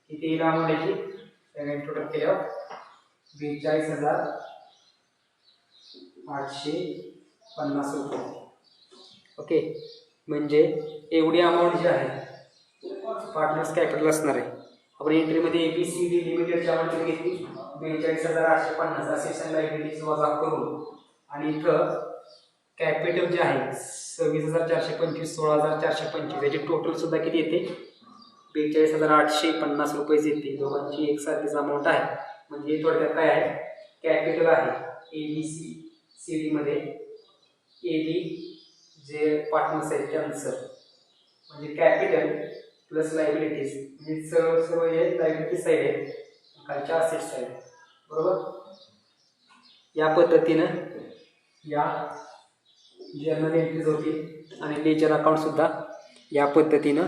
इथे अमाऊंट याची टोटल केल्यावर 42,850 रुपये. ओके, म्हणजे एवढी अमाऊंट जी आहे पार्टनर्स कॅपिटल असणार आहे. आपण एंट्रीमध्ये ABCD लिमिटेडची अमाऊंट घेतली 42,850 असेट्स आणि लायबिलिटीज वजा करून, आणि इथं कॅपिटल जे आहे 26,425 16,425 याची टोटल सुद्धा किती येते, 42,850 रुपये येते. दोघांची एकसारखीच अमाऊंट आहे. म्हणजे थोडक्यात काय आहे, कॅपिटल आहे ABCD मध्ये, AB जे पार्टनर्स आहेत त्यांचं, म्हणजे कॅपिटल प्लस लायबिलिटीज, म्हणजे सर्व हे लायबिलिटी साईड आहे, खालच्या असेट साईड, बरोबर. या पद्धतीनं या जर्नल एंट्रीज होतील आणि लेजर अकाउंट सुद्धा या पद्धतीनं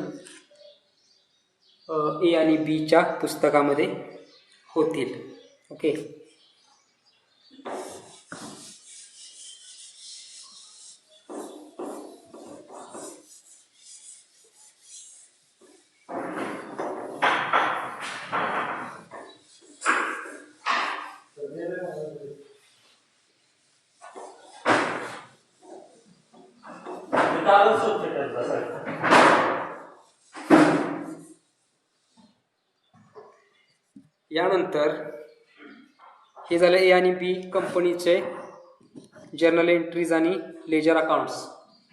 ए आणि बीच्या पुस्तकामध्ये होतील. ओके, यानंतर हे झालं ए आणि बी कंपनीचे जर्नल एंट्रीज आणि लेजर अकाउंट्स.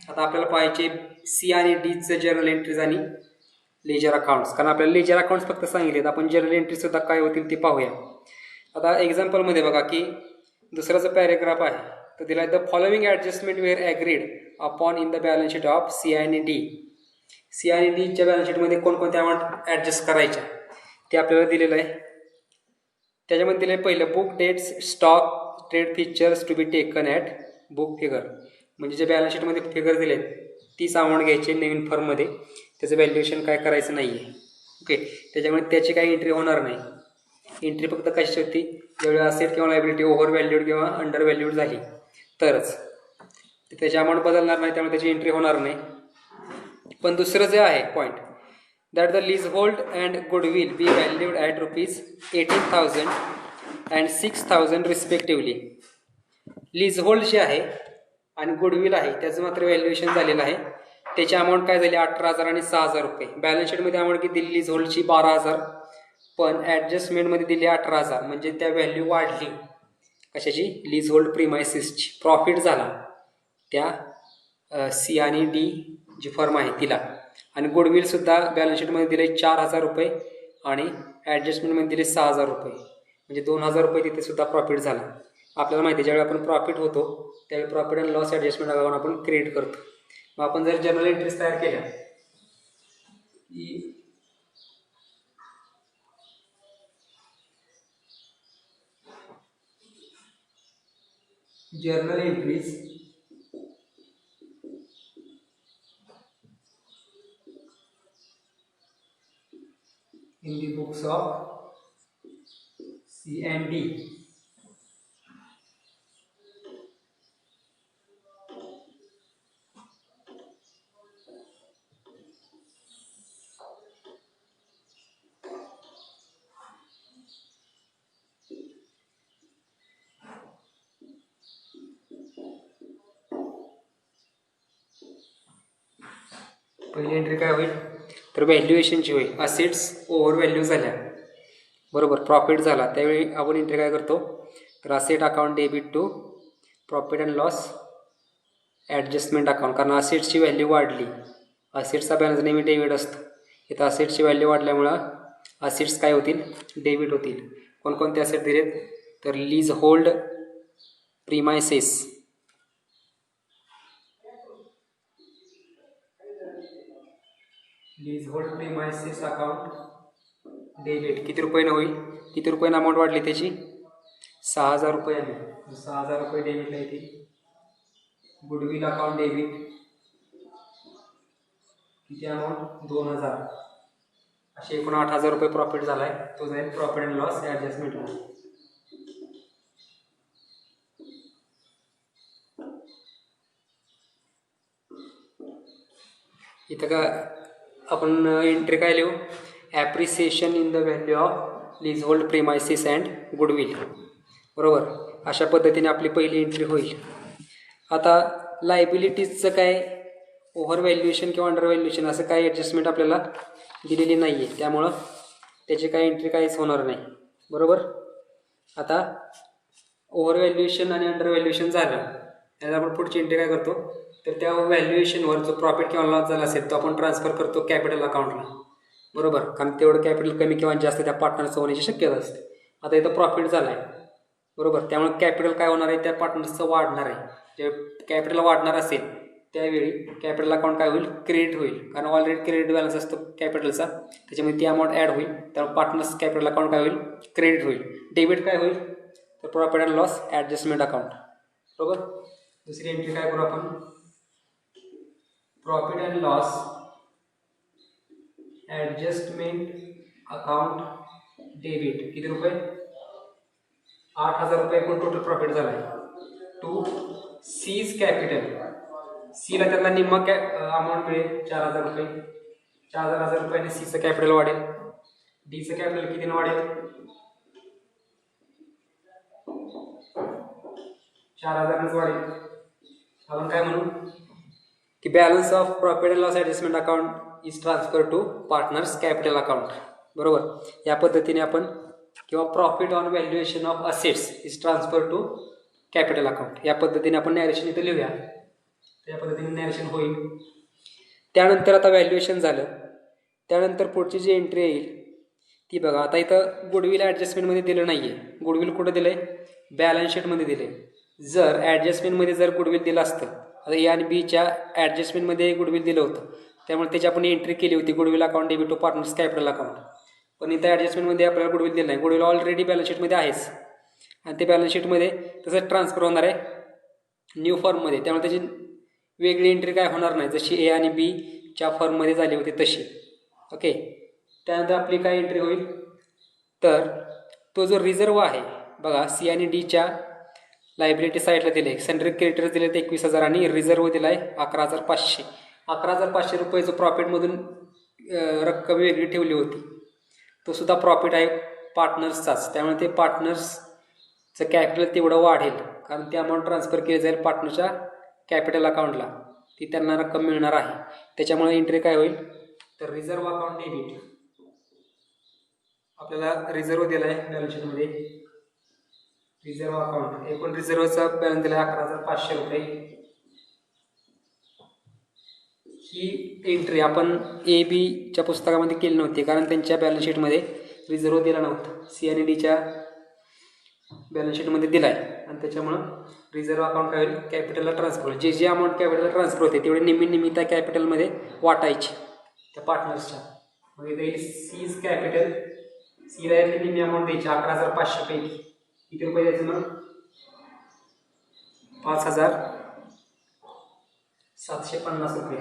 आता आपल्याला पाहायचे सी आणि डीचे जर्नल एंट्रीज आणि लेजर अकाउंट्स, कारण आपल्याला लेजर अकाउंट्स फक्त सांगितलेत. आपण जर्नल एंट्री सुद्धा काय होतील ते पाहूया. आता एक्झाम्पलमध्ये बघा की दुसरा जो पॅरेग्राफ आहे तर दिला the following adjustment were agreed upon in the balance sheet of C आणि डी. सी आणि डीच्या बॅलन्स शीटमध्ये कोणकोणत्या अमाऊंट ॲडजस्ट करायच्या ते आपल्याला दिलेलं आहे. त्याच्यामध्ये दिलं आहे पहिलं book debts stock trade fixtures to be taken at book figure. म्हणजे जे बॅलन्स शीटमध्ये फिगर दिले तीच अमाऊंट घ्यायची नवीन फर्ममध्ये, त्याचं व्हॅल्युएशन काय करायचं नाही आहे. ओके, त्याच्यामुळे त्याची काही एंट्री होणार नाही. एंट्री फक्त कशी होती, ज्यावेळी असेट किंवा लायबिलिटी ओव्हर व्हॅल्यूड किंवा अंडर व्हॅल्यूड झाली तरच. त्याची अमाऊंट बदलणार नाही, त्यामुळे त्याची एंट्री होणार नाही. पण दुसरं जे आहे point, that the leasehold and goodwill be valued at ₹18,000 and 6,000 respectively. Leasehold जे आहे आणि गुडविल आहे त्याचं मात्र व्हॅल्युएशन झालेलं आहे. त्याची अमाऊंट काय झाली 18,000 आणि 6,000 रुपये. बॅलन्स शीटमध्ये अमाऊंट किती दिली लीज होल्डची 12,000, पण ॲडजस्टमेंटमध्ये दिली 18,000. म्हणजे त्या व्हॅल्यू वाढली कशाची, लीज होल्ड प्रिमायसिसची. प्रॉफिट झाला त्या सी आणि डी जी फर्म आहे तिला. आणि गुडविलसुद्धा बॅलन्स शीटमध्ये दिले 4,000 रुपये आणि ॲडजस्टमेंटमध्ये दिले 6,000 रुपये. म्हणजे 2,000 रुपये तिथे सुद्धा प्रॉफिट झाला. आपल्याला माहिती आहे ज्यावेळी आपण प्रॉफिट होतो त्यावेळी profit and loss adjustment account आपण क्रिएट करतो. मग आपण जर जर्नल एंट्रीज तयार केल्या की journal entries in the books of C and D. पहिली एंट्री काय होईल तर व्हॅल्युएशनची होईल. असेट्स ओव्हर व्हॅल्यू झाल्या, बरोबर, प्रॉफिट झाला, त्यावेळी आपण एंट्री काय करतो तर asset account debit to profit and loss adjustment account. कारण असेट्सची व्हॅल्यू वाढली, असेट्सचा बॅलन्स नेहमी डेबिट असतो. इथं असेट्सची व्हॅल्यू वाढल्यामुळं असेट्स काय होतील डेबिट होतील. कोणकोणते असेट दिलेत तर lease hold premises, lease hold premises account debit किती रुपयानं होईल, किती रुपयानं अमाऊंट वाढली त्याची 6,000 रुपये आली. 6,000 रुपये डेबिटला येतील. गुडविल अकाउंट डेबिट किती अमाऊंट 2,000. असे एकूण 8,000 रुपये प्रॉफिट झाला आहे, तो जाईल प्रॉफिट अँड लॉस ॲडजस्टमेंट. इथं का आपण एंट्री काय लिहू, appreciation in the value of lease hold premises and goodwill, बरोबर. अशा पद्धतीने आपली पहिली एंट्री होईल. आता लायबिलिटीजचं काय ओव्हर व्हॅल्युएशन किंवा अंडर व्हॅल्युएशन असं काही ॲडजस्टमेंट आपल्याला दिलेली नाही आहे, त्यामुळं त्याची काही एंट्री काहीच होणार नाही, बरोबर. आता ओव्हर व्हॅल्युएशन आणि अंडर व्हॅल्युएशन झालं त्याला आपण पुढची एंट्री काय करतो तर त्या व्हॅल्युएशनवर जो प्रॉफिट किंवा लॉस झाला असेल तो आपण ट्रान्सफर करतो कॅपिटल अकाउंटला, बरोबर. कारण तेवढं कॅपिटल कमी किंवा जास्त त्या पार्टनरचं होण्याची शक्यता असते. आता इथं प्रॉफिट झाला आहे, बरोबर, त्यामुळे कॅपिटल काय होणार आहे त्या पार्टनर्सचं वाढणार आहे. जे कॅपिटल वाढणार असेल त्यावेळी कॅपिटल अकाउंट काय होईल क्रेडिट होईल, कारण ऑलरेडी क्रेडिट बॅलन्स असतो कॅपिटलचा, त्याच्यामुळे ती अमाऊंट ॲड होईल. त्यामुळे पार्टनर्स कॅपिटल अकाउंट काय होईल क्रेडिट होईल. डेबिट काय होईल तर profit and loss adjustment account, बरोबर. दुसरी एंट्री काय करू आपण, profit and loss adjustment account debit किती रुपये 8,000 रुपये एकूण टोटल प्रॉफिट झाला आहे. टू सीज कॅपिटल, सीला त्यातला निम्मा अमाऊंट मिळेल 4,000 रुपये. 4,000 रुपयाने सीचं कॅपिटल वाढेल. डीचं कॅपिटल कितीनं वाढेल 4,000नंच वाढेल. आपण काय म्हणू की balance of profit and loss adjustment account is transfer to partners capital account, बरोबर. या पद्धतीने आपण किंवा profit on valuation of assets is transfer to capital account या पद्धतीने आपण नॅरेशन इथं लिहूया. त्या पद्धतीने नॅरेशन होईल. त्यानंतर आता व्हॅल्युएशन झालं, त्यानंतर पुढची जी एंट्री येईल ती बघा. आता इथं गुडविल ॲडजस्टमेंटमध्ये दिलं नाही आहे. गुडविल कुठं दिलं आहे बॅलन्स शीटमध्ये दिलं आहे. जर ॲडजस्टमेंटमध्ये जर गुडविल दिलं असतं, आता ए आणि बीच्या ॲडजस्टमेंटमध्ये गुडविल दिलं होतं त्यामुळे त्याची आपण एंट्री केली होती goodwill account debit to partners capital account. पण इथं ॲडजस्टमेंटमध्ये आपल्याला गुडविल दिलं नाही. गुडविल ऑलरेडी बॅलन्स शीटमध्ये आहेच आणि ते बॅलन्स शीटमध्ये तसंच ट्रान्सफर होणार आहे न्यू फर्ममध्ये. त्यामुळे त्याची वेगळी एंट्री काय होणार नाही, जशी ए आणि बीच्या फर्ममध्ये झाली होती तशी. ओके. त्यानंतर आपली काय एंट्री होईल, तर तो जो रिझर्व आहे बघा सी आणि डीच्या लायबिलिटी साईडला दिले आहे. सनड्री क्रेडिटर्स दिले आहेत 21,000 आणि रिझर्व दिला आहे 11,500. 11,500 रुपये जो प्रॉफिटमधून रक्कम वेगळी ठेवली होती तो सुद्धा प्रॉफिट आहे पार्टनर्सचाच. त्यामुळे ते पार्टनर्सचं कॅपिटल तेवढं वाढेल, कारण ते अमाऊंट ट्रान्सफर केली जाईल पार्टनरच्या कॅपिटल अकाउंटला, ती त्यांना रक्कम मिळणार आहे. त्याच्यामुळे एंट्री काय होईल, तर रिझर्व अकाउंट डेबिट आपल्याला रिझर्व दिला आहे बॅलन्स शीटमध्ये. रिझर्व अकाउंट एकूण रिझर्वचा बॅलन्स दिला आहे 11,500 रुपये. ही एंट्री आपण ए बीच्या पुस्तकामध्ये केली नव्हती, कारण त्यांच्या बॅलन्स शीटमध्ये रिझर्व दिला नव्हता. सी आणि डीच्या बॅलन्स शीटमध्ये दिला आहे आणि त्याच्यामुळं रिझर्व अकाउंट काय होईल, कॅपिटलला ट्रान्सफर होईल. जे अमाऊंट कॅपिटलला ट्रान्सफर होते तेवढे निम्मी त्या कॅपिटलमध्ये वाटायची त्या पार्टनर्सच्या. मग इथे सी इज कॅपिटल, सीला यातली निम्मी अमाऊंट द्यायची 11,500 पैकी. किती रुपये द्यायचे मग, 5,750 रुपये.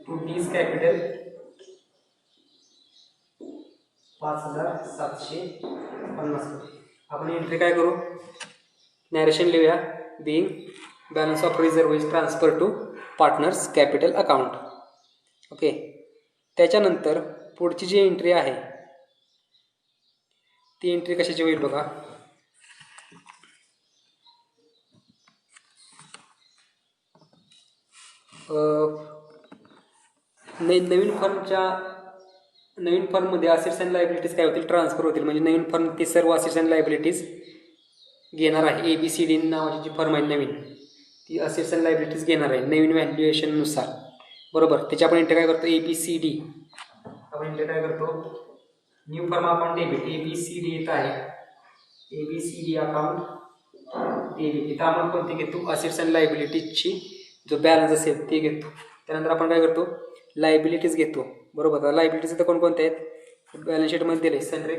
टू डीज कॅपिटल 5,750 रुपये. आपण एंट्री काय करू, नॅरेशन लिहूया. Being balance of reserve is transfer to partners capital account. Okay. त्याच्यानंतर पुढची जी एंट्री आहे ती एंट्री कशाची होईल बघा, नवीन फर्ममध्ये असेट्स अँड लायबिलिटीज काय होतील, ट्रान्सफर होतील. म्हणजे नवीन फर्म ती सर्व असेट्स अँड लायबिलिटीज घेणार आहे. ABCD नावाची जी फर्म आहे नवीन, ती असेट्स अँड लायबिलिटीज घेणार आहे नवीन व्हॅल्युएशननुसार. बरोबर. त्याची आपण एंट्री काय करतो, ABCD. आपण एंट्री काय करतो, new firm account debit ABCD येत आहे. ABCD account debit. इथं आपण कोणती घेतो, असेट्स अँड लायबिलिटीजची जो बॅलन्स असेल ते घेतो. त्यानंतर आपण काय करतो, लायबिलिटीज घेतो. बरोबर. तर लायबिलिटीज इथं कोणकोणते आहेत, बॅलन्स शीटमध्ये दिले. सनड्री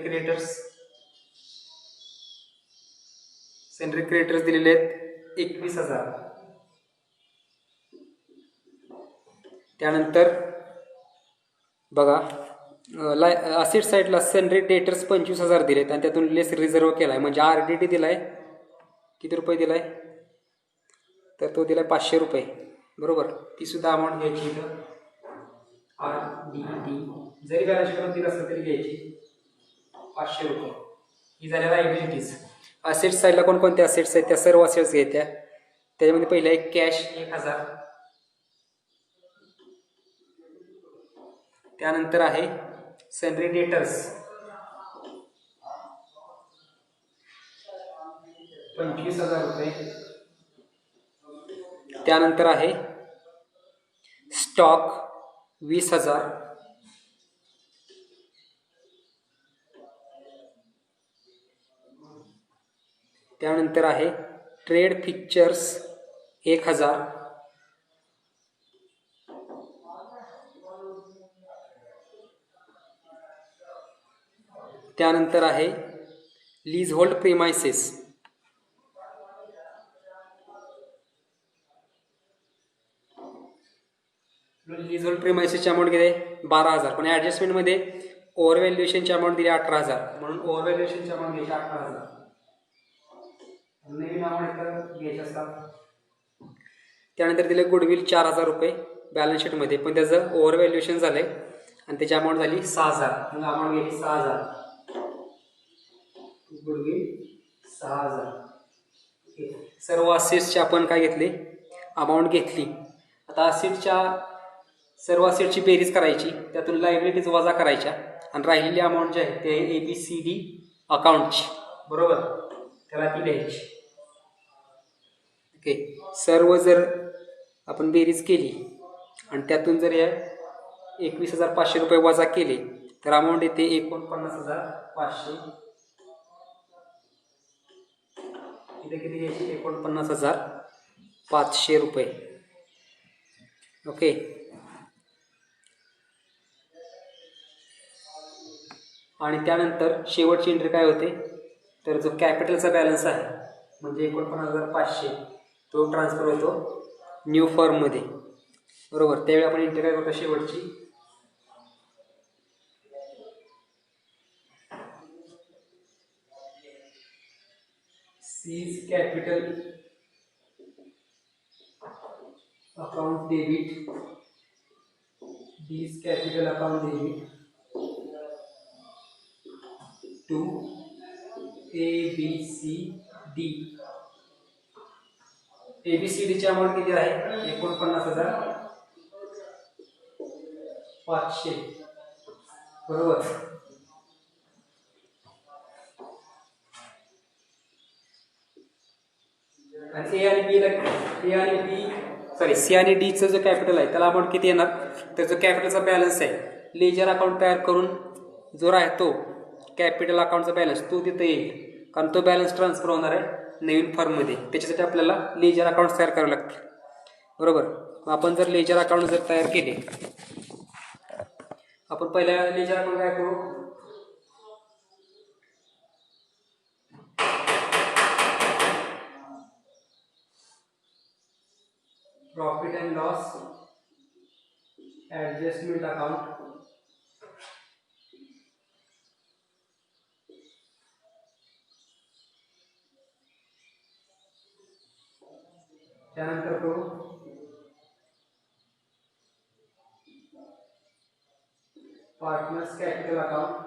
क्रेडिटर्स दिलेले आहेत 21,000. त्यानंतर बघा असेट साईडला सनड्री डेटर्स 25,000 दिलेत आणि त्यातून लेस रिझर्व केला आहे. म्हणजे RDD दिला आहे, किती रुपये दिला आहे, तर तो दिला आहे 500 रुपये. बरोबर. ती सुद्धा अमाऊंट घ्यायची इथं, RDD. जरी बॅलन्स शीटमध्ये असेल तरी घ्यायची 500 रुपये. ही झाल्या लायबिलिटीज. असेट्स साईडला कोणकोणते असेट्स आहेत, त्या सर्व असेट्स घ्यायच्या. त्याच्यामध्ये पहिलं आहे कॅश 1,000. त्यानंतर आहे सनड्री डेटर्स 25,000 रुपये. त्यानंतर आहे स्टॉक 20,000. त्यानंतर आहे ट्रेड फिक्चर्स 1,000. त्यानंतर आहे lease hold premises. Lease hold प्रिमायसेसची अमाऊंट किती आहे, 12,000. पण ॲडजस्टमेंटमध्ये ओव्हर व्हॅल्युएशनची अमाऊंट दिली 18,000, म्हणून ओव्हर व्हॅल्युएशनची अमाऊंट घ्यायची 18,000. नवीन अमाऊंट घ्यायची असतात. त्यानंतर दिले गुडविल 4,000 रुपये बॅलन्स शीटमध्ये, पण त्याचं ओव्हर व्हॅल्युएशन झालंय आणि त्याची अमाऊंट झाली 6,000. मग अमाऊंट घ्यायची 6,000. गुडविल 6,000. सर्व असेट्सची आपण काय घेतली, अमाऊंट घेतली. आता असेटच्या सर्व असेटची बेरीज करायची, त्यातून लायबिलिटीज वजा करायच्या आणि राहिलेली अमाऊंट जी आहे ते ABCD अकाउंटची. बरोबर. त्याला ती द्यायची. ओके. सर्व जर आपण बेरीज केली आणि त्यातून जर या 21,500 रुपये वजा केले तर अमाऊंट येते 49,500. इथे किती घ्यायची, 49,500 रुपये. ओके. आणि त्यानंतर शेवटची एंट्री काय होते, तर जो कॅपिटलचा बॅलन्स आहे म्हणजे 49,500 तो ट्रान्सफर होतो न्यू फर्ममध्ये. बरोबर. त्यावेळी आपण एंट्री काय करतो शेवटची, C's capital account debit, D's capital account debit to ABCD. ABCDची अमाऊंट किती आहे, 49,500. बरोबर. आणि सी आणि डीचं जो कॅपिटल आहे त्याला अमाऊंट किती येणार, त्याचं कॅपिटलचा बॅलन्स आहे, लेजर अकाउंट तयार करून जो राहतो कॅपिटल अकाउंटचा बॅलन्स तो तिथे येईल, कारण तो बॅलन्स ट्रान्सफर होणार आहे नवीन फर्ममध्ये. त्याच्यासाठी आपल्याला लेजर अकाउंट तयार करावे लागतील. बरोबर. आपण जर लेजर अकाउंट जर तयार केले, आपण पहिल्या लेजर अकाउंट काय करू, profit and loss adjustment account, त्यानंतर करू पार्टनर्स कॅपिटल अकाउंट,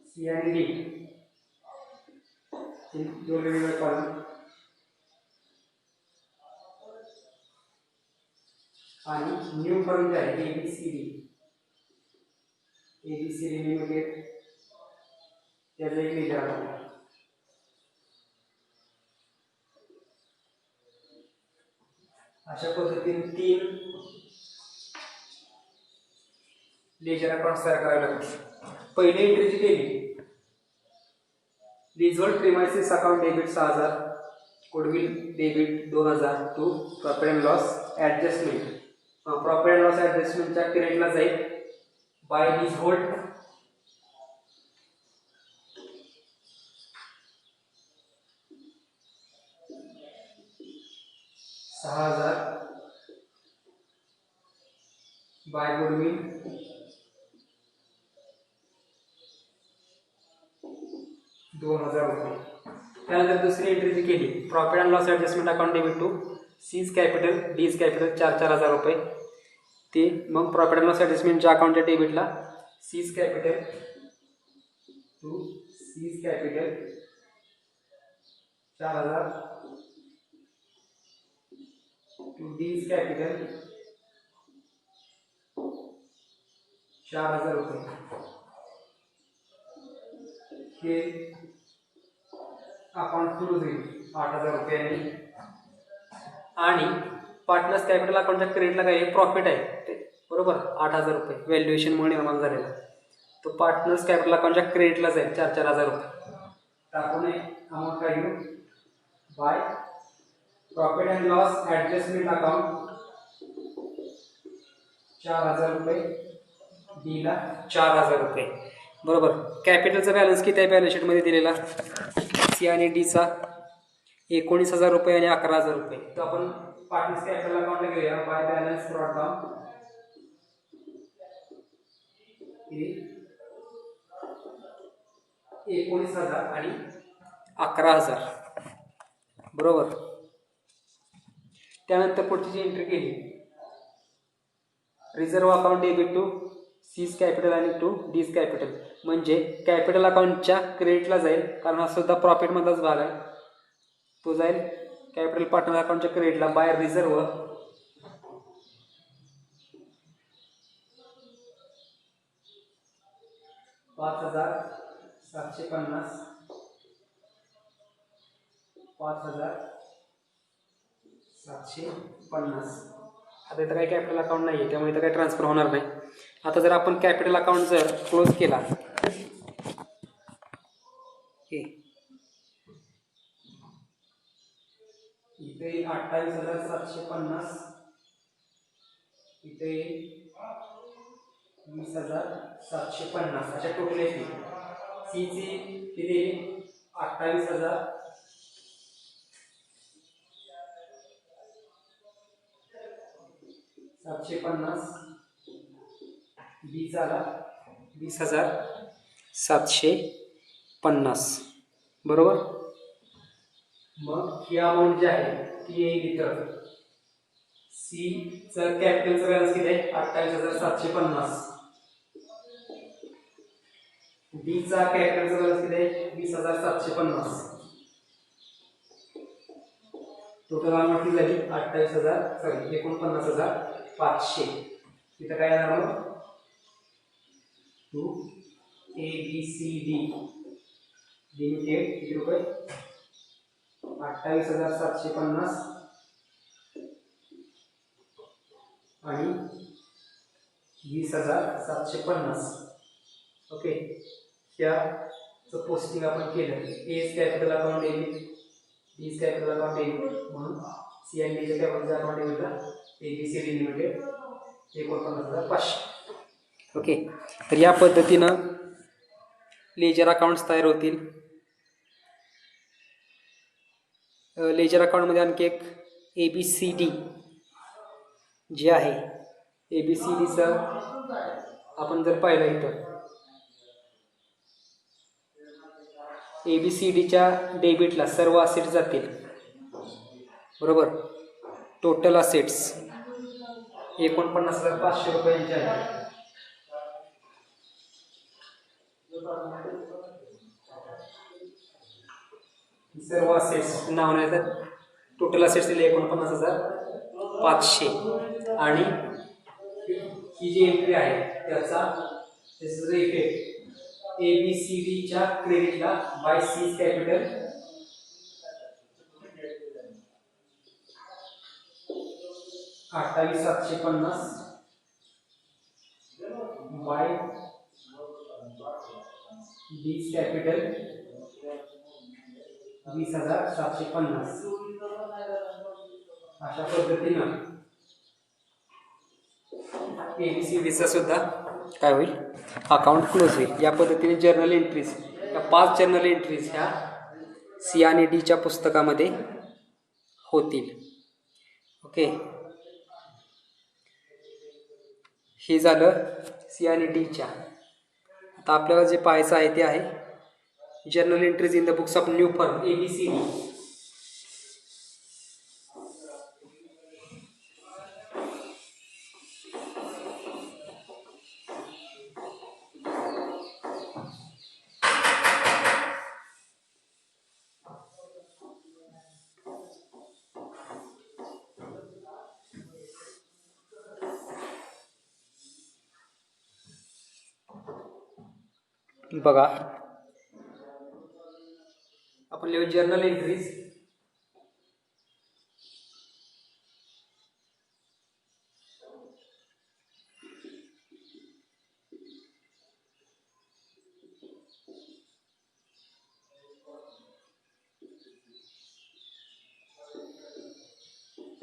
सी आणि डी दोन वेगवेगळे कॉलम, आणि न्यू फर्म जे आहे ABCD लिमिटेड त्याचं एक लेजर अकाउंट. अशा पद्धतीने 3 लेजर अकाउंट तयार करावे लागतील. पहिली एंट्री जी केली, result premises account debit 6,000, goodwill debit 2,000 to profit and loss adjustment. Profit and loss ॲडजस्टमेंटच्या क्रेडिटला जाईल by lease hold 6,000, by goodwill 2,000 रुपये. त्यानंतर दुसरी एंट्री जी केली, profit and loss adjustment account debit to C's capital D's capital 4,000 रुपये. ते मग प्रॉफिट अँड लॉस ॲडजस्टमेंटच्या अकाउंटच्या डेबिटला C's capital to C's capital 4,000 to D's capital 4,000 रुपये. हे अकाउंट क्लोज होईल 8,000 रुपयांनी. आणि पार्टनर्स कॅपिटल अकाउंटच्या क्रेडिटला काय प्रॉफिट आहे ते, बरोबर, 8,000 रुपये व्हॅल्युएशनमुळे निर्माण झालेला, तो पार्टनर्स कॅपिटल अकाउंटच्या क्रेडिटला जाईल 4,000 रुपये. टाकून अमाऊंट काय घेऊ, by profit and loss adjustment account 4,000 रुपये, डीला 4,000 रुपये. बरोबर. कॅपिटलचा बॅलन्स किती आहे बॅलन्स शीटमध्ये दिलेला, सी आणि डीचा 19,000 रुपये आणि 11,000 रुपये. तर आपण पार्टनर्स कॅपिटल अकाउंटला घेऊया, बाय बॅलन्स ब्रॉट डाऊन 19,000 आणि 11,000. बरोबर. त्यानंतर पुढची जी एंट्री केली, reserve account debit to C's capital आणि टू डीज कॅपिटल, म्हणजे कॅपिटल अकाउंटच्या क्रेडिटला जाईल, कारण हा सुद्धा प्रॉफिटमधलाच भाग आहे, तो जाईल कॅपिटल पार्टनर अकाउंटच्या क्रेडिटला बाय रिझर्व्ह 5,750, 5,750. आता इथं काही कॅपिटल अकाउंट नाही आहे, त्यामुळे इथं काही ट्रान्सफर होणार नाही. आता जर आपण कॅपिटल अकाउंट जर क्लोज केला, इथे 28,750, इथे 20,750 अशा टोटल येते. सी ची किती 28,750, बी झाला 20,750 बरोबर. मग ही अमाऊंट जी आहे ती येईल इथं. सी चं कॅपिटलचं बॅलन्स किती आहे 28,750, डी चा कॅपिटलचा बॅलन्स किती आहे 20,750, टोटल अमाऊंट किती झाली 49,500. इथं काय येणार मग टू ABCD लिमिटेड किती रुपये 28,750 आणि 20,750. ओके, ह्याचं पोस्टिंग आपण केलं. Age capital account debit, B's capital account debit, म्हणून सी आणि डीच्या कॅपिटल अकाउंट डेबिटला ABCD लिमिटेड 49,500. ओके, तर या पद्धतीनं लेजर अकाउंट्स तयार होतील. लेजर अकाउंटमध्ये आणखी एक ABCD जे आहे, ABCDचं आपण जर पाहिलं इथं ABCDच्या डेबिटला सर्व असेट्स जातील बरोबर. टोटल असेट्स 49,500 रुपयांचे आहेत. सर्व असेट्स नाव नाही तर टोटल असेट्स दिले 49,500 आणि ही जी एंट्री आहे त्याचा इफेक्ट ABCDच्या क्रेडिटला by C capital 28,750 by D capital 20,750. अशा पद्धतीनं ABCDचा सुद्धा काय होईल अकाउंट क्लोज होईल. या पद्धतीने जर्नल एंट्रीज, या 5 जर्नल एंट्रीज ह्या सी आणि डीच्या पुस्तकामध्ये होतील. ओके, हे झालं सी आणि डीच्या. आता आपल्याला जे पाहायचं आहे ते आहे journal entries in the books of new firm ABCD. बघा आपण लिहू journal entries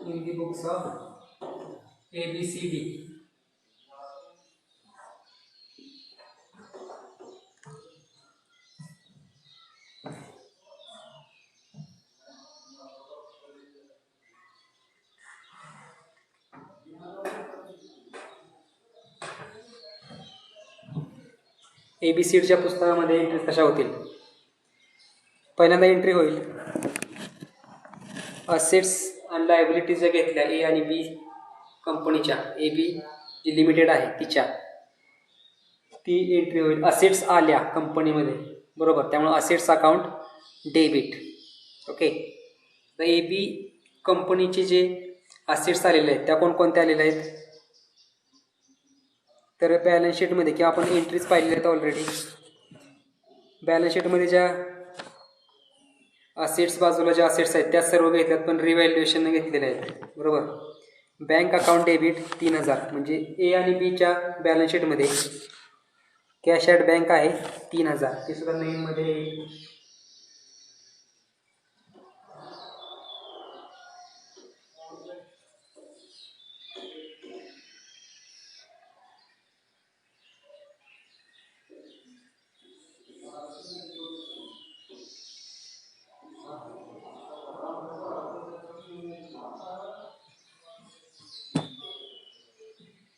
in the books of ABCD. ABCDच्या पुस्तकामध्ये एंट्री कशा होतील. पहिल्यांदा एंट्री होईल असेट्स आणि लायबिलिटीज ज्या घेतल्या ए आणि बी कंपनीच्या, AB जी लिमिटेड आहे तिच्या, ती एंट्री होईल. असेट्स आल्या कंपनीमध्ये बरोबर, त्यामुळे असेट्स अकाउंट डेबिट. ओके, तर AB कंपनीचे जे असेट्स आलेले आहेत त्या कोणकोणत्या आलेल्या आहेत तर बॅलन्स शीटमध्ये किंवा आपण एंट्रीज पाहिलेल्या आहेत ऑलरेडी. बॅलन्स शीटमध्ये ज्या असेट्स बाजूला ज्या असेट्स आहेत त्या सर्व घेतल्यात पण रिव्हॅल्युएशन घेतलेल्या आहेत बरोबर. बँक अकाउंट डेबिट 3000, म्हणजे ए आणि बीच्या बॅलन्स शीटमध्ये कॅश ॲट बँक आहे 3000, ते सुद्धा नवीनमध्ये येईल.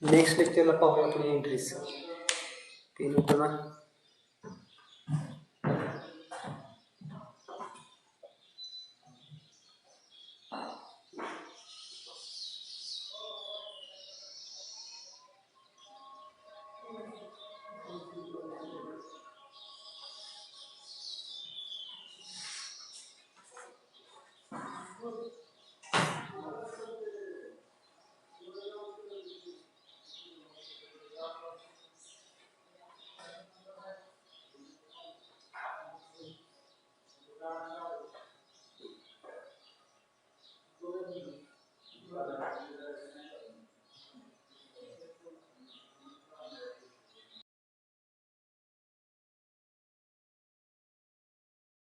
नेक्स्ट लेक्चरला पाहूया आपण एंट्रीज. ते नंतर